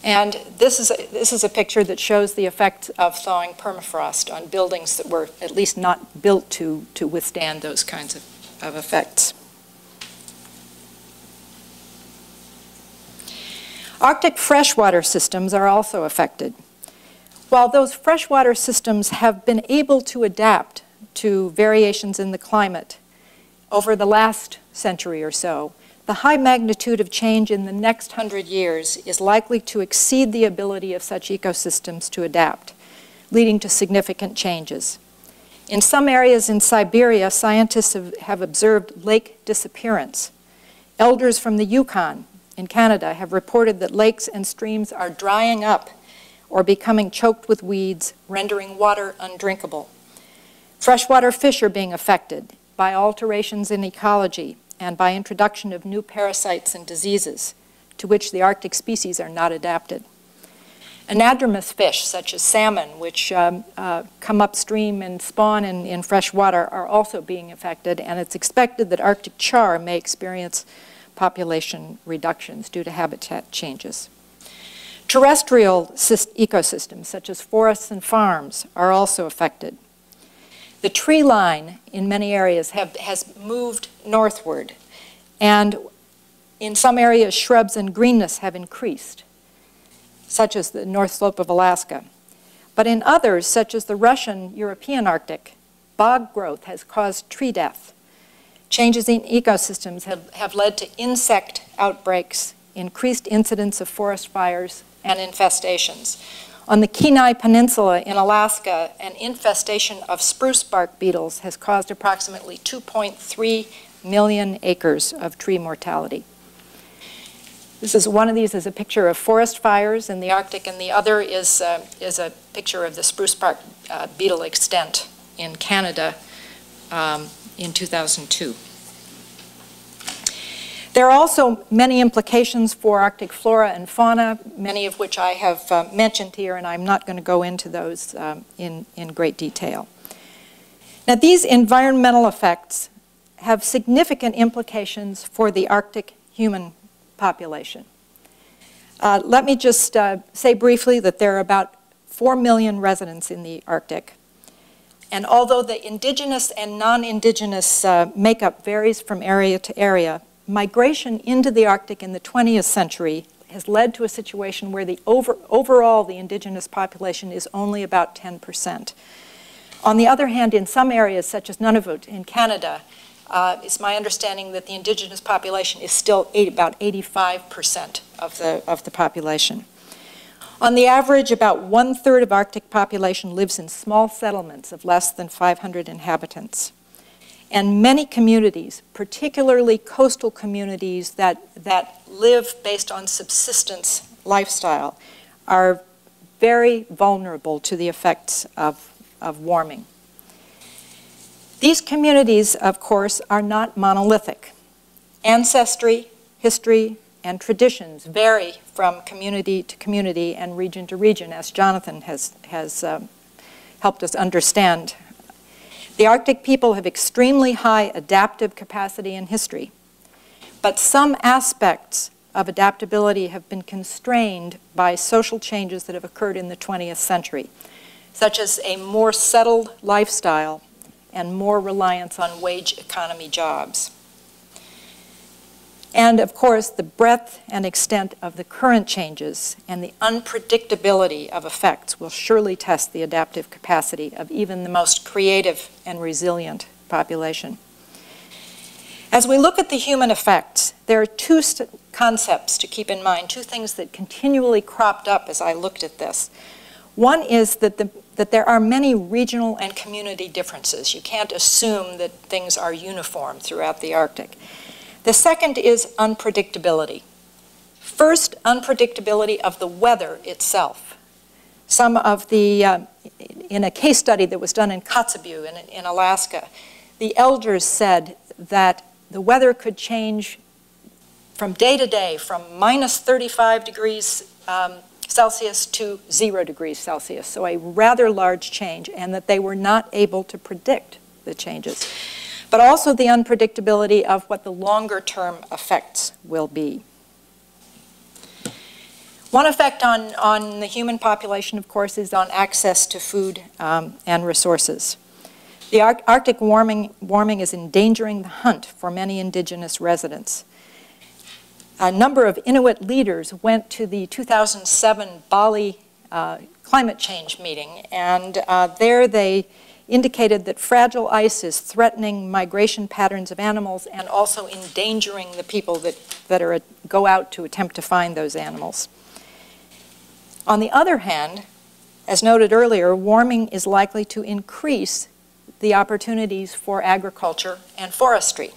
And this is a picture that shows the effect of thawing permafrost on buildings that were at least not built to withstand those kinds of effects. Arctic freshwater systems are also affected. While those freshwater systems have been able to adapt to variations in the climate over the last century or so, the high magnitude of change in the next 100 years is likely to exceed the ability of such ecosystems to adapt, leading to significant changes. In some areas in Siberia, scientists have observed lake disappearance. Elders from the Yukon in Canada have reported that lakes and streams are drying up or becoming choked with weeds, rendering water undrinkable. Freshwater fish are being affected by alterations in ecology and by introduction of new parasites and diseases to which the Arctic species are not adapted. Anadromous fish, such as salmon, which come upstream and spawn in fresh water, are also being affected, and it's expected that Arctic char may experience population reductions due to habitat changes. Terrestrial ecosystems, such as forests and farms, are also affected. The tree line in many areas has moved northward, and in some areas shrubs and greenness have increased, such as the North Slope of Alaska. But in others, such as the Russian-European Arctic, bog growth has caused tree death. Changes in ecosystems have led to insect outbreaks, increased incidence of forest fires, and infestations. On the Kenai Peninsula in Alaska, an infestation of spruce bark beetles has caused approximately 2.3 million acres of tree mortality. One of these is a picture of forest fires in the Arctic, and the other is a picture of the spruce bark beetle extent in Canada in 2002. There are also many implications for Arctic flora and fauna, many of which I have mentioned here, and I'm not going to go into those in great detail. Now, these environmental effects have significant implications for the Arctic human population. Let me just say briefly that there are about 4 million residents in the Arctic. And although the indigenous and non-indigenous makeup varies from area to area, migration into the Arctic in the 20th century has led to a situation where overall the indigenous population is only about 10%. On the other hand, in some areas, such as Nunavut in Canada, it's my understanding that the indigenous population is still about 85% of the population. On the average, about 1/3 of Arctic population lives in small settlements of less than 500 inhabitants. And many communities, particularly coastal communities that live based on subsistence lifestyle, are very vulnerable to the effects of warming. These communities, of course, are not monolithic. Ancestry, history, and traditions vary from community to community and region to region, as Jonathan has helped us understand. The Arctic people have extremely high adaptive capacity and history, but some aspects of adaptability have been constrained by social changes that have occurred in the 20th century, such as a more settled lifestyle and more reliance on wage economy jobs. And of course, the breadth and extent of the current changes and the unpredictability of effects will surely test the adaptive capacity of even the most creative and resilient population. As we look at the human effects, there are two concepts to keep in mind, two things that continually cropped up as I looked at this. One is that there are many regional and community differences. You can't assume that things are uniform throughout the Arctic. The second is unpredictability. First, unpredictability of the weather itself. Some of the, in a case study that was done in Kotzebue in Alaska, the elders said that the weather could change from day to day, from -35 degrees Celsius to 0 degrees Celsius, so a rather large change, and that they were not able to predict the changes. But also the unpredictability of what the longer-term effects will be. One effect on the human population, of course, is on access to food and resources. The Arctic warming is endangering the hunt for many indigenous residents. A number of Inuit leaders went to the 2007 Bali climate change meeting, and there they indicated that fragile ice is threatening migration patterns of animals and also endangering the people that go out to attempt to find those animals. On the other hand, as noted earlier, warming is likely to increase the opportunities for agriculture and forestry.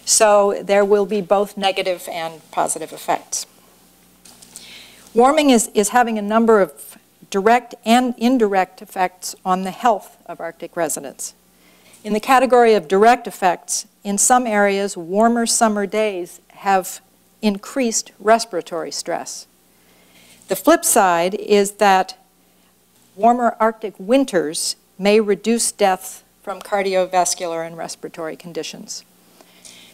So there will be both negative and positive effects. Warming is having a number of direct and indirect effects on the health of Arctic residents. In the category of direct effects, in some areas, warmer summer days have increased respiratory stress. The flip side is that warmer Arctic winters may reduce deaths from cardiovascular and respiratory conditions.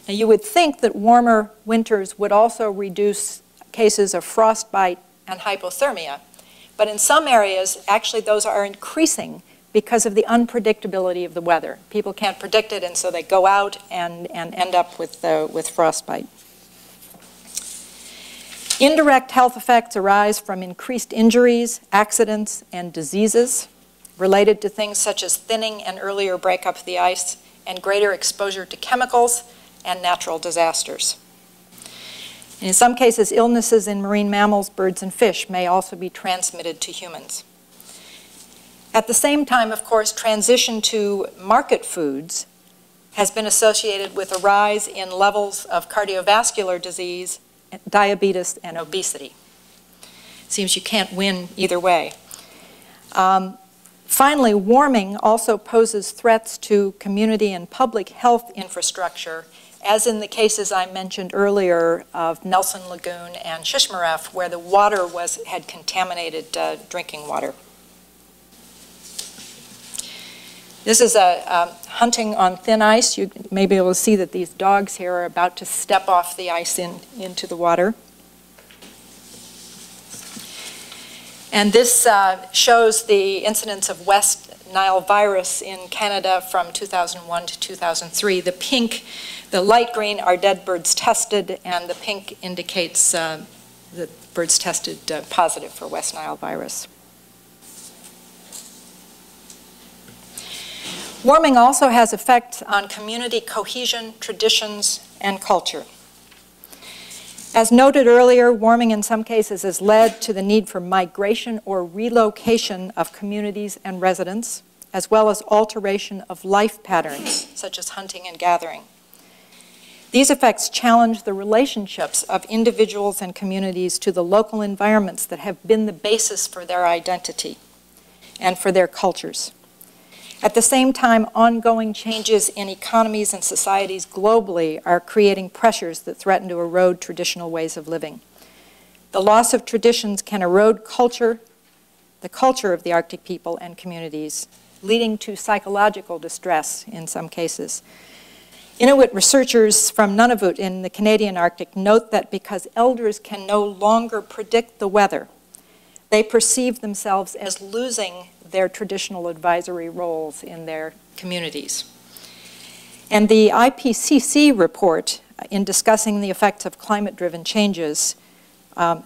Now, you would think that warmer winters would also reduce cases of frostbite and hypothermia, but in some areas, actually, those are increasing because of the unpredictability of the weather. People can't predict it, and so they go out and end up with frostbite. Indirect health effects arise from increased injuries, accidents, and diseases related to things such as thinning and earlier breakup of the ice and greater exposure to chemicals and natural disasters. In some cases, illnesses in marine mammals, birds, and fish may also be transmitted to humans. At the same time, of course, transition to market foods has been associated with a rise in levels of cardiovascular disease diabetes, and obesity. Seems you can't win either way. Finally, warming also poses threats to community and public health infrastructure, as in the cases I mentioned earlier of Nelson Lagoon and Shishmaref, where the water had contaminated drinking water. This is hunting on thin ice. You may be able to see that these dogs here are about to step off the ice into the water. And this shows the incidence of West Nile virus in Canada from 2001 to 2003. The light green are dead birds tested, and the pink indicates the birds tested positive for West Nile virus. Warming also has effects on community cohesion, traditions, and culture. As noted earlier, warming in some cases has led to the need for migration or relocation of communities and residents, as well as alteration of life patterns, such as hunting and gathering. These effects challenge the relationships of individuals and communities to the local environments that have been the basis for their identity and for their cultures. At the same time, ongoing changes in economies and societies globally are creating pressures that threaten to erode traditional ways of living. The loss of traditions can erode the culture of the Arctic people and communities, leading to psychological distress in some cases. Inuit researchers from Nunavut in the Canadian Arctic note that because elders can no longer predict the weather, they perceive themselves as losing their traditional advisory roles in their communities. And the IPCC report, in discussing the effects of climate-driven changes,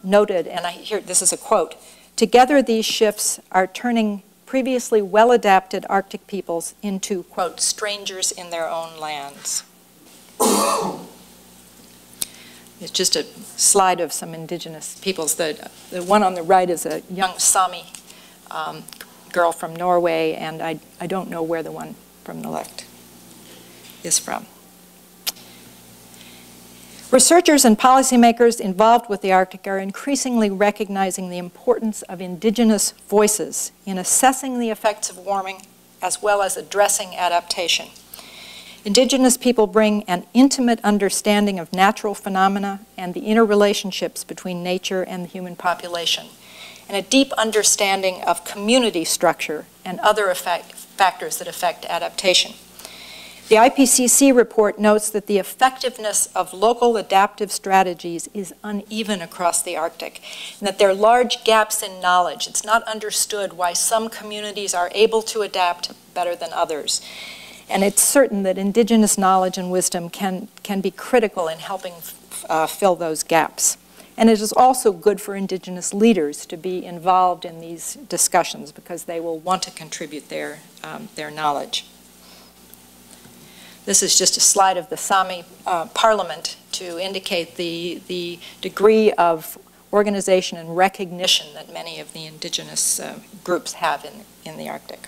noted, and this is a quote, "Together these shifts are turning previously well-adapted Arctic peoples into, quote, strangers in their own lands." It's just a slide of some indigenous peoples. The one on the right is a young Sami girl from Norway, and I don't know where the one from the left is from. Researchers and policymakers involved with the Arctic are increasingly recognizing the importance of indigenous voices in assessing the effects of warming as well as addressing adaptation. Indigenous people bring an intimate understanding of natural phenomena and the interrelationships between nature and the human population, and a deep understanding of community structure and other factors that affect adaptation. The IPCC report notes that the effectiveness of local adaptive strategies is uneven across the Arctic, and that there are large gaps in knowledge. It's not understood why some communities are able to adapt better than others. And it's certain that indigenous knowledge and wisdom can be critical in helping fill those gaps. And it is also good for indigenous leaders to be involved in these discussions because they will want to contribute their knowledge. This is just a slide of the Sami parliament to indicate the degree of organization and recognition that many of the indigenous groups have in the Arctic.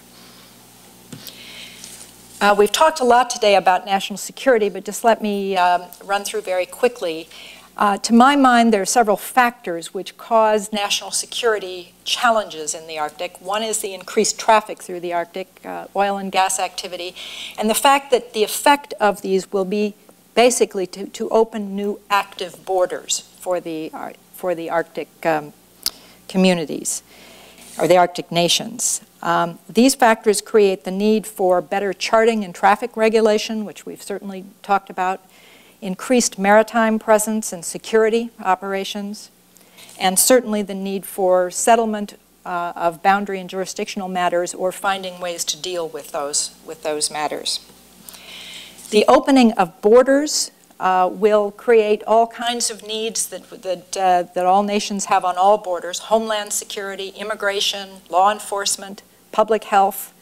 We've talked a lot today about national security, but just let me run through very quickly. To my mind, there are several factors which cause national security challenges in the Arctic. One is the increased traffic through the Arctic, oil and gas activity, and the fact that the effect of these will be basically to open new active borders for the Arctic communities, or the Arctic nations. These factors create the need for better charting and traffic regulation, which we've certainly talked about, increased maritime presence and security operations, and certainly the need for settlement of boundary and jurisdictional matters or finding ways to deal with those matters. The opening of borders will create all kinds of needs that all nations have on all borders: homeland security, immigration, law enforcement, public health,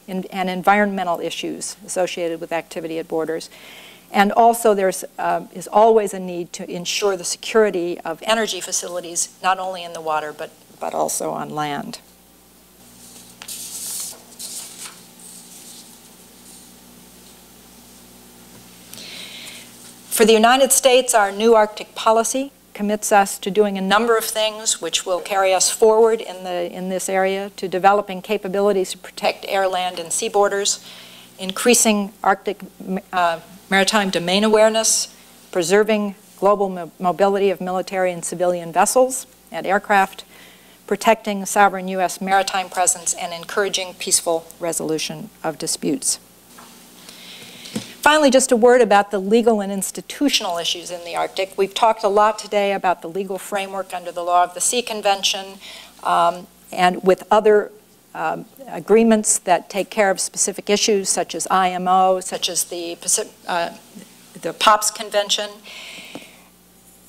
and environmental issues associated with activity at borders. And also there is always a need to ensure the security of energy facilities, not only in the water, but also on land. For the United States, our new Arctic policy commits us to doing a number of things which will carry us forward in this area, to developing capabilities to protect air, land, and sea borders, increasing Arctic maritime domain awareness, preserving global mobility of military and civilian vessels and aircraft, protecting sovereign U.S. maritime presence, and encouraging peaceful resolution of disputes. Finally, just a word about the legal and institutional issues in the Arctic. We've talked a lot today about the legal framework under the Law of the Sea Convention and with other agreements that take care of specific issues such as IMO, such as the POPS Convention.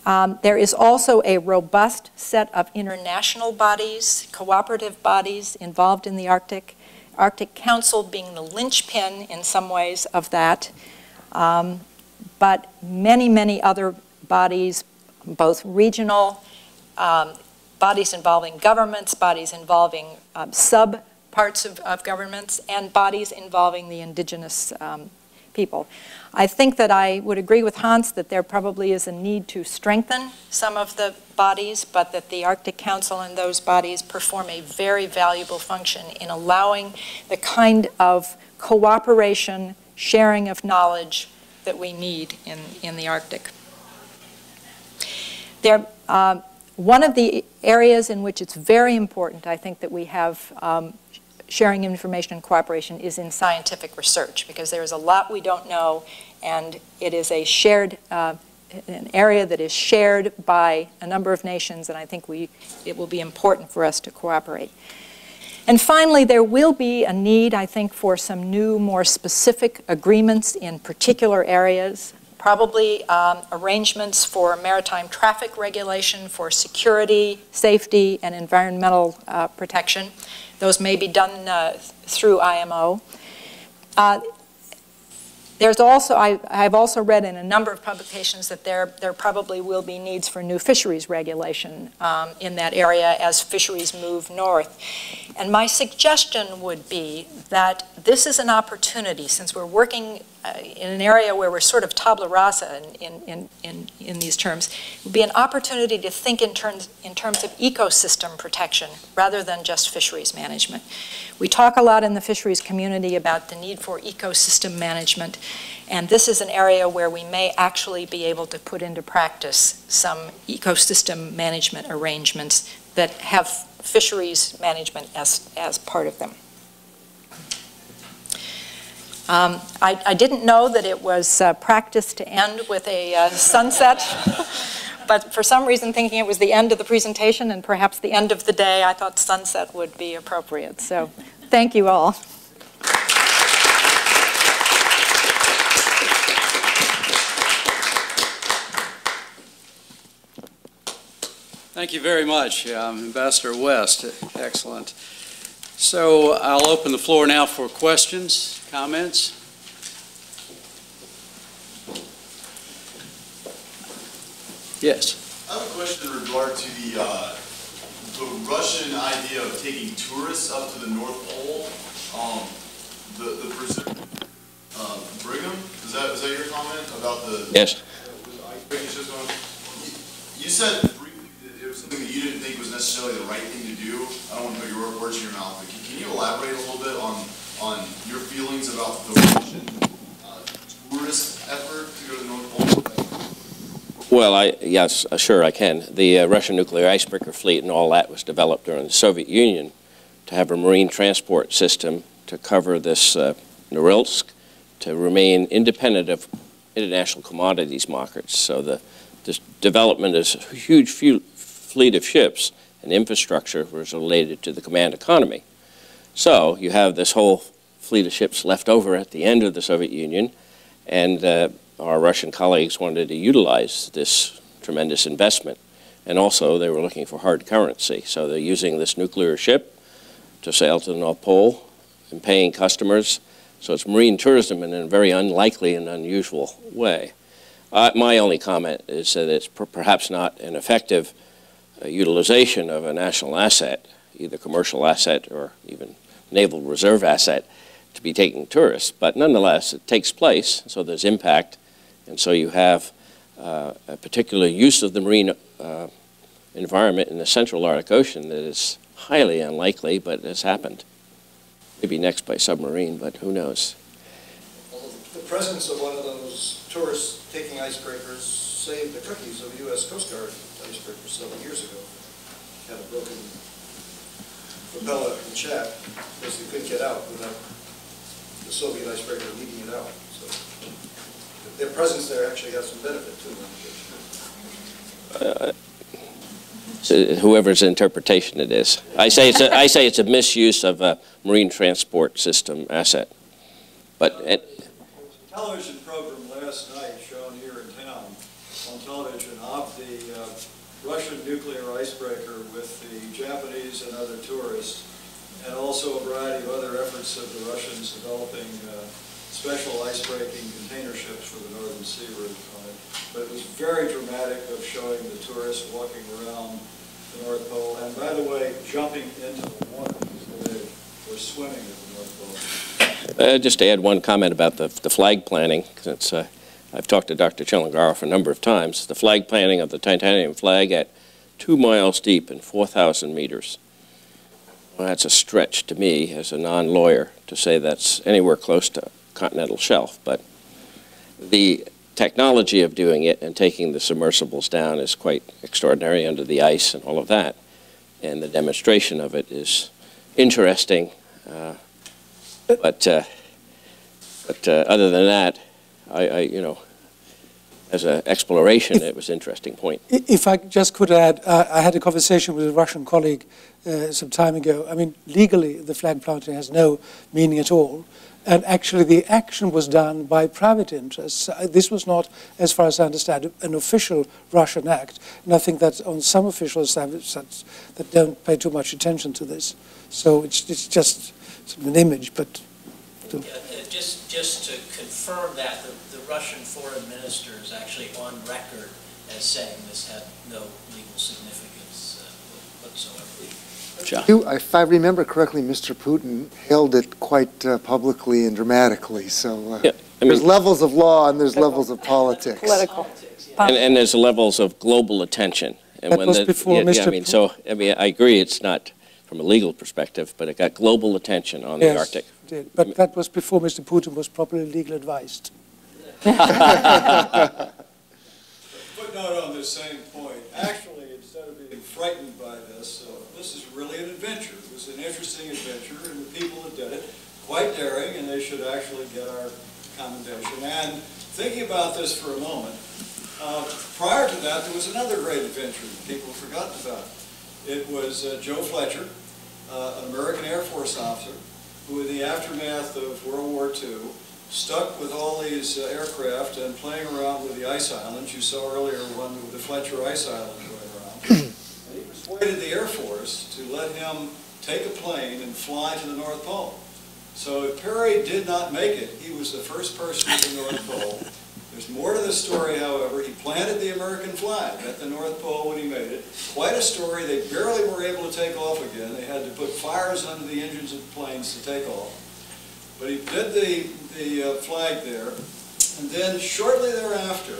There is also a robust set of international bodies, cooperative bodies involved in the Arctic. Arctic Council being the linchpin in some ways of that, but many, many other bodies, both regional, bodies involving governments, bodies involving sub-parts of governments, and bodies involving the indigenous people. I think that I would agree with Hans that there probably is a need to strengthen some of the bodies, but that the Arctic Council and those bodies perform a very valuable function in allowing the kind of cooperation, sharing of knowledge that we need in the Arctic. One of the areas in which it's very important, I think, that we have sharing information and cooperation is in scientific research, because there is a lot we don't know, and it is a shared, an area that is shared by a number of nations, and I think it will be important for us to cooperate. And finally, there will be a need, I think, for some new, more specific agreements in particular areas, probably arrangements for maritime traffic regulation, for security, safety, and environmental protection. Those may be done through IMO. There's also, I've also read in a number of publications that there probably will be needs for new fisheries regulation in that area as fisheries move north. And my suggestion would be that this is an opportunity, since we're working in an area where we're sort of tabula rasa in these terms, it would be an opportunity to think in terms of ecosystem protection rather than just fisheries management. We talk a lot in the fisheries community about the need for ecosystem management, and this is an area where we may actually be able to put into practice some ecosystem management arrangements that have fisheries management as part of them. I didn't know that it was practice to end with a sunset, but for some reason, thinking it was the end of the presentation and perhaps the end of the day, I thought sunset would be appropriate. So thank you all. Thank you very much, Ambassador West. Excellent. So I'll open the floor now for questions, comments. Yes. I have a question in regard to the Russian idea of taking tourists up to the North Pole. The president, Brigham, is that your comment about the Yes. Icebreakers system? You said briefly that it was something that you didn't think was necessarily the right thing to do. I don't want to put your words in your mouth, but can you elaborate a little bit on your feelings about the Russian tourist effort to go to the North Pole? Well, yes, sure I can. The Russian nuclear icebreaker fleet and all that was developed during the Soviet Union to have a marine transport system to cover this Norilsk, to remain independent of international commodities markets. So this development is a huge fleet of ships and infrastructure was related to the command economy. So you have this whole fleet of ships left over at the end of the Soviet Union, and our Russian colleagues wanted to utilize this tremendous investment. And also they were looking for hard currency. So they're using this nuclear ship to sail to the North Pole and paying customers. So it's marine tourism in a very unlikely and unusual way. My only comment is that it's perhaps not an effective utilization of a national asset, either commercial asset or even naval reserve asset, to be taking tourists. But nonetheless, it takes place, so there's impact. And so you have a particular use of the marine environment in the central Arctic Ocean that is highly unlikely, but has happened. Maybe next by submarine, but who knows? Well, the presence of one of those tourists taking icebreakers saved the cookies of a U.S. Coast Guard icebreaker several years ago. Had a broken propeller and shaft because they couldn't get out without the Soviet icebreaker leading it out. So their presence there actually has some benefit too. Whoever's interpretation it is. I say it's a misuse of a marine transport system asset. But there was a television program last night shown here in town on television of the Russian nuclear icebreaker with the Japanese and other tourists, and also a variety of other efforts of the Russians developing special icebreaking container ships for the Northern Sea route on it. But it was very dramatic of showing the tourists walking around the North Pole, and by the way, jumping into the water. So they were swimming at the North Pole. just to add one comment about the flag planting, since I've talked to Dr. Chillingaroff a number of times, the flag planting of the titanium flag at 2 miles deep and 4,000 meters. Well, that's a stretch to me as a non-lawyer to say that's anywhere close to continental shelf, but the technology of doing it and taking the submersibles down is quite extraordinary under the ice and all of that, and the demonstration of it is interesting, but other than that, you know, as an exploration, it was an interesting point. If I just could add, I had a conversation with a Russian colleague some time ago. I mean, legally, the flag planting has no meaning at all. And actually, the action was done by private interests. This was not, as far as I understand, an official Russian act. And I think that on some official establishments that don't pay too much attention to this. So it's just an image, but... Just to confirm that, the Russian foreign minister is actually on record as saying this had no legal significance whatsoever. If I remember correctly, Mr. Putin hailed it quite publicly and dramatically. So yeah, I mean, there's levels of law and there's levels of politics. Political. and there's levels of global attention. And that was before Mr. I mean, so I mean, I agree it's not from a legal perspective, but it got global attention on the Arctic. It did. But that was before Mr. Putin was properly legal advised. Footnote on this same point. Actually, instead of being frightened by this, this is really an adventure. It was an interesting adventure, and the people that did it, quite daring, and they should actually get our commendation. And thinking about this for a moment, prior to that, there was another great adventure that people have forgotten about. It was Joe Fletcher, an American Air Force officer, who in the aftermath of World War II, stuck with all these aircraft and playing around with the ice islands. You saw earlier one with the Fletcher Ice Island going around. And he persuaded the Air Force to let him take a plane and fly to the North Pole. So if Perry did not make it, he was the first person to the North Pole. There's more to this story, however. He planted the American flag at the North Pole when he made it. Quite a story. They barely were able to take off again. They had to put fires under the engines of the planes to take off. But he did the flag there, and then shortly thereafter,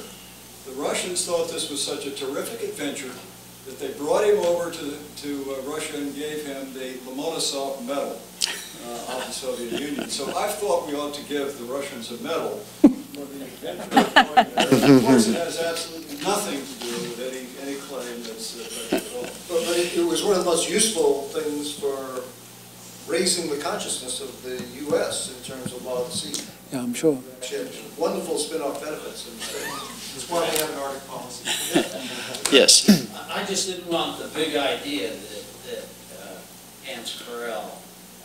the Russians thought this was such a terrific adventure that they brought him over to Russia and gave him the Lomonosov Medal of the Soviet Union. So I thought we ought to give the Russians a medal for the adventure of going there. Of course, it has absolutely nothing to do with any claim that's at all. But it was one of the most useful things for raising the consciousness of the U.S. in terms of law of the sea. Yeah, I'm sure. Wonderful spin-off benefits. That's why we have an Arctic policy. Yes. I just didn't want the big idea that Hans Carell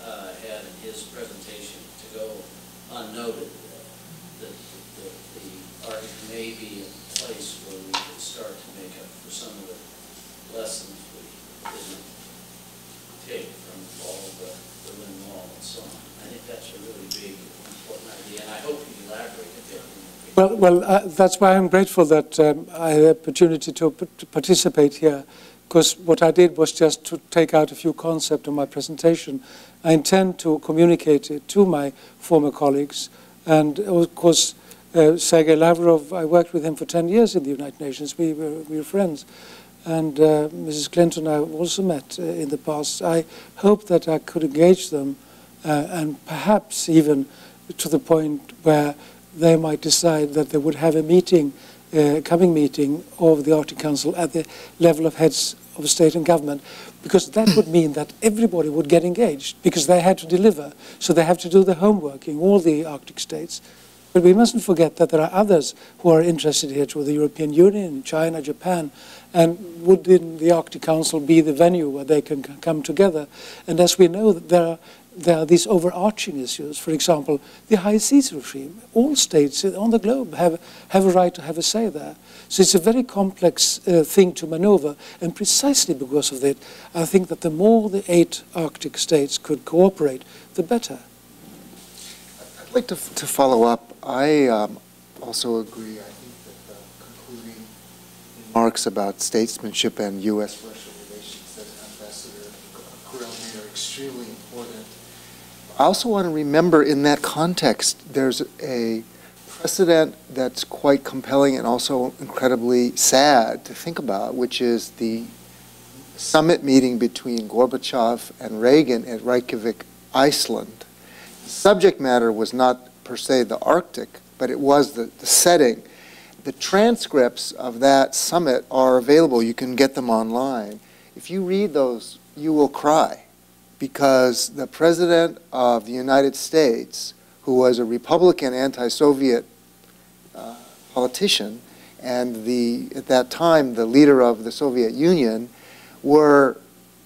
had in his presentation to go unnoted. That the Arctic may be a place where we could start to make up for some of the lessons we didn't take from all of the Berlin Wall and so on. I think that's a really big, important idea, and I hope you elaborate a bit. Well, that's why I'm grateful that I had the opportunity to participate here, because what I did was just to take out a few concepts in my presentation. I intend to communicate it to my former colleagues, and of course, Sergei Lavrov, I worked with him for 10 years in the United Nations. We were friends. and Mrs. Clinton and I have also met in the past. I hope that I could engage them and perhaps even to the point where they might decide that they would have a meeting, coming meeting of the Arctic Council at the level of heads of state and government, because that would mean that everybody would get engaged, because they had to deliver. So they have to do the homework in all the Arctic states. But we mustn't forget that there are others who are interested here too, the European Union, China, Japan, and would the Arctic Council be the venue where they can come together? And as we know, there are these overarching issues. For example, the high seas regime. All states on the globe have a right to have a say there. So it's a very complex thing to maneuver, and precisely because of that, I think that the more the 8 Arctic states could cooperate, the better. I'd like to follow up. I also agree. I think that the concluding remarks about statesmanship and U.S.-Russia relations that Ambassador Corell made are extremely important. I also want to remember in that context, there's a precedent that's quite compelling and also incredibly sad to think about, which is the summit meeting between Gorbachev and Reagan at Reykjavik, Iceland. The subject matter was not per se the Arctic, but it was the setting. The transcripts of that summit are available. You can get them online. If you read those, you will cry, because the President of the United States, who was a Republican anti-Soviet politician, and at that time the leader of the Soviet Union,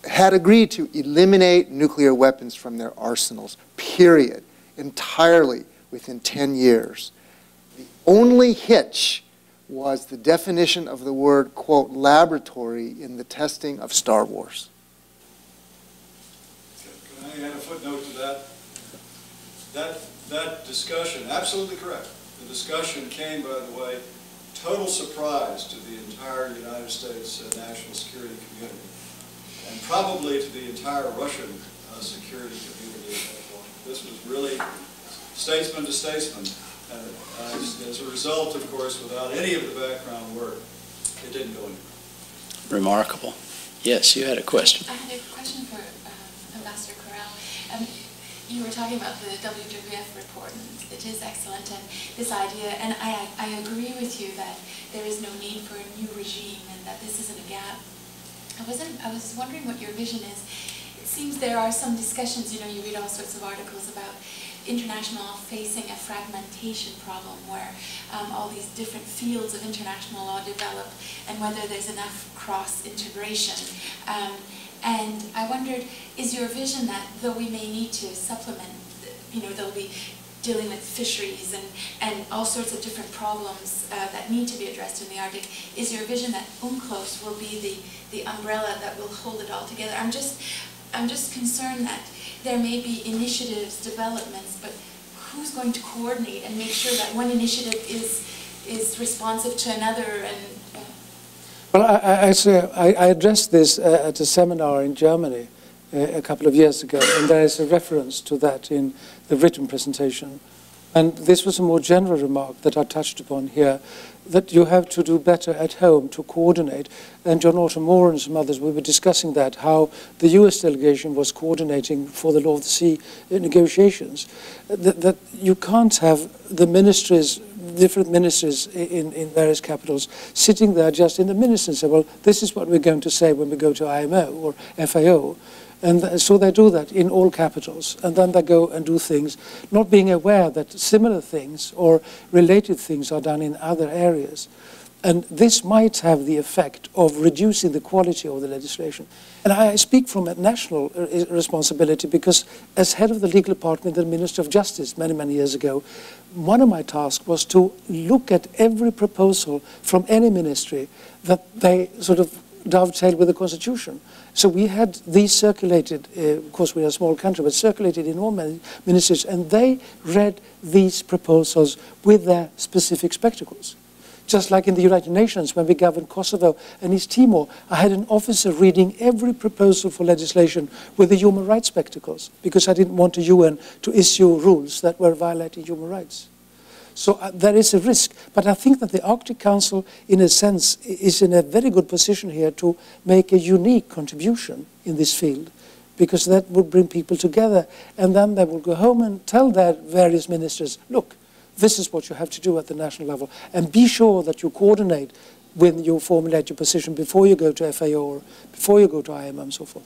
had agreed to eliminate nuclear weapons from their arsenals, period, entirely within 10 years. The only hitch was the definition of the word, quote, laboratory in the testing of Star Wars. Can I add a footnote to that? That discussion, absolutely correct. The discussion came, by the way, total surprise to the entire United States national security community, and probably to the entire Russian security community at that point. This was really statesman to statesman. And as a result, of course, without any of the background work, it didn't go anywhere. Remarkable. Yes, you had a question. I had a question for Ambassador Carell. You were talking about the WWF report, and it is excellent, and this idea, and I agree with you that there is no need for a new regime and that this isn't a gap. I was wondering what your vision is. It seems there are some discussions, you know, you read all sorts of articles about international facing a fragmentation problem where all these different fields of international law develop and whether there's enough cross-integration. And I wondered, is your vision that though we may need to supplement, you know, they'll be dealing with fisheries and all sorts of different problems that need to be addressed in the Arctic, is your vision that UNCLOS will be the umbrella that will hold it all together? I'm just concerned that there may be initiatives, developments, but who's going to coordinate and make sure that one initiative is responsive to another? And well, I addressed this at a seminar in Germany a couple of years ago, and there is a reference to that in the written presentation. And this was a more general remark that I touched upon here, that you have to do better at home to coordinate. And John Autumn Moore and some others, we were discussing that, how the US delegation was coordinating for the Law of the Sea negotiations. That you can't have the ministries, different ministries in various capitals, sitting there just in the ministry and say, well, this is what we're going to say when we go to IMO or FAO. And so they do that in all capitals, and then they go and do things, not being aware that similar things or related things are done in other areas. And this might have the effect of reducing the quality of the legislation. And I speak from a national responsibility because as head of the legal department in the Ministry of Justice many, many years ago, one of my tasks was to look at every proposal from any ministry that they sort of dovetailed with the Constitution. So we had these circulated, of course we're a small country, but circulated in all ministries, and they read these proposals with their specific spectacles. Just like in the United Nations, when we governed Kosovo and East Timor, I had an officer reading every proposal for legislation with the human rights spectacles, because I didn't want the UN to issue rules that were violating human rights. So there is a risk. But I think that the Arctic Council, in a sense, is in a very good position here to make a unique contribution in this field, because that would bring people together, and then they will go home and tell their various ministers, look, this is what you have to do at the national level, and be sure that you coordinate when you formulate your position before you go to FAO or before you go to IMM and so forth.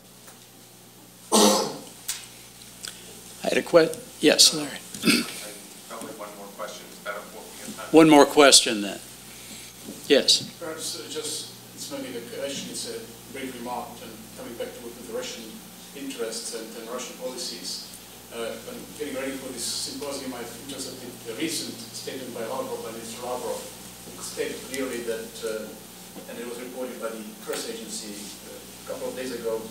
I had a question. Yes, Larry. Probably one more question. Is that a One more question then. Yes. Perhaps it's maybe the question is a brief remark, and coming back to the Russian interests and Russian policies. When getting ready for this symposium, I'm interested in the recent statement by Mr. Lavrov, who stated clearly that, and it was reported by the press agency a couple of days ago,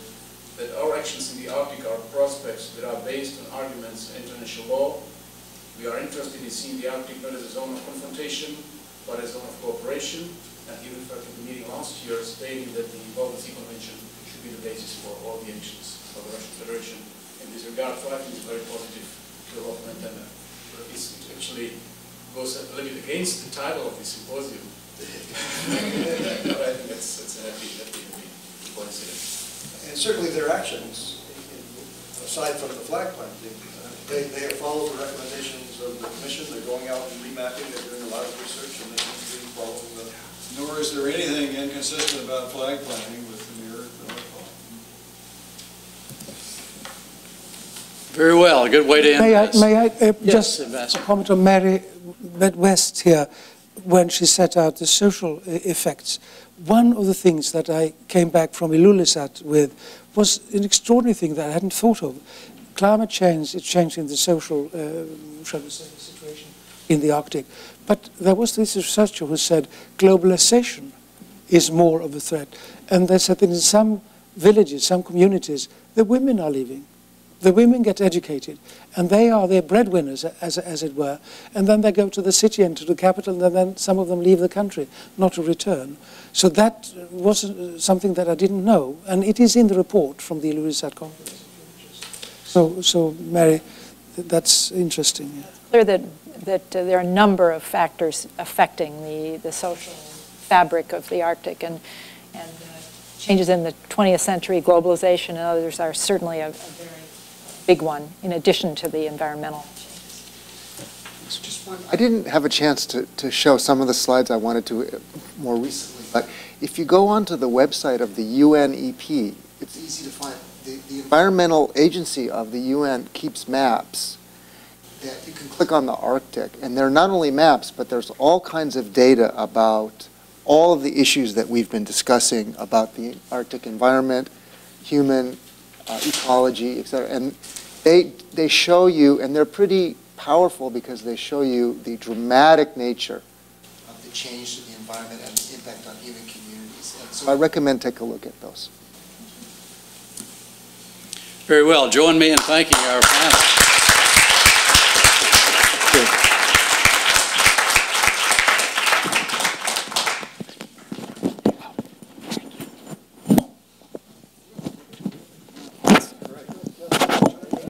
that our actions in the Arctic are prospects that are based on arguments in international law. We are interested in seeing the Arctic not as a zone of confrontation, but as a zone of cooperation. And he referred to the meeting last year stating that the Baltic Sea Convention should be the basis for all the actions of the Russian Federation in this regard. So I think it's a very positive development, and it actually goes a little bit against the title of the symposium. But I think it's a happy coincidence. And certainly their actions, aside from the flag planting, they have followed the recommendations of the Commission. They're going out and remapping. They're doing a lot of research, and they seem to be following the. Nor is there anything inconsistent about flag planting with the near North Pole. Very well. A good way to end this. May I Yes, just comment on Mary West here when she set out the social effects. One of the things that I came back from Ilulissat with was an extraordinary thing that I hadn't thought of. Climate change is changing the social, shall we say, situation in the Arctic. But there was this researcher who said globalization is more of a threat. And they said that in some villages, some communities, the women are leaving. The women get educated, and they are their breadwinners, as it were. And then they go to the city and to the capital, and then some of them leave the country, not to return. So that was something that I didn't know, and it is in the report from the Ilulissat conference. So Mary, that's interesting. Yeah. It's clear that there are a number of factors affecting the social fabric of the Arctic, and changes in the 20th century, globalization, and others are certainly a very big one, in addition to the environmental changes. Just one. I didn't have a chance to show some of the slides I wanted to more recently, but if you go onto the website of the UNEP, it's easy to find. The environmental agency of the UN keeps maps that you can click on the Arctic, and they're not only maps, but there's all kinds of data about all of the issues that we've been discussing about the Arctic environment, human ecology, etc. And they show you, and they're pretty powerful because they show you the dramatic nature of the change to the environment and the impact on human communities. And so I recommend take a look at those. Very well. Join me in thanking our panel.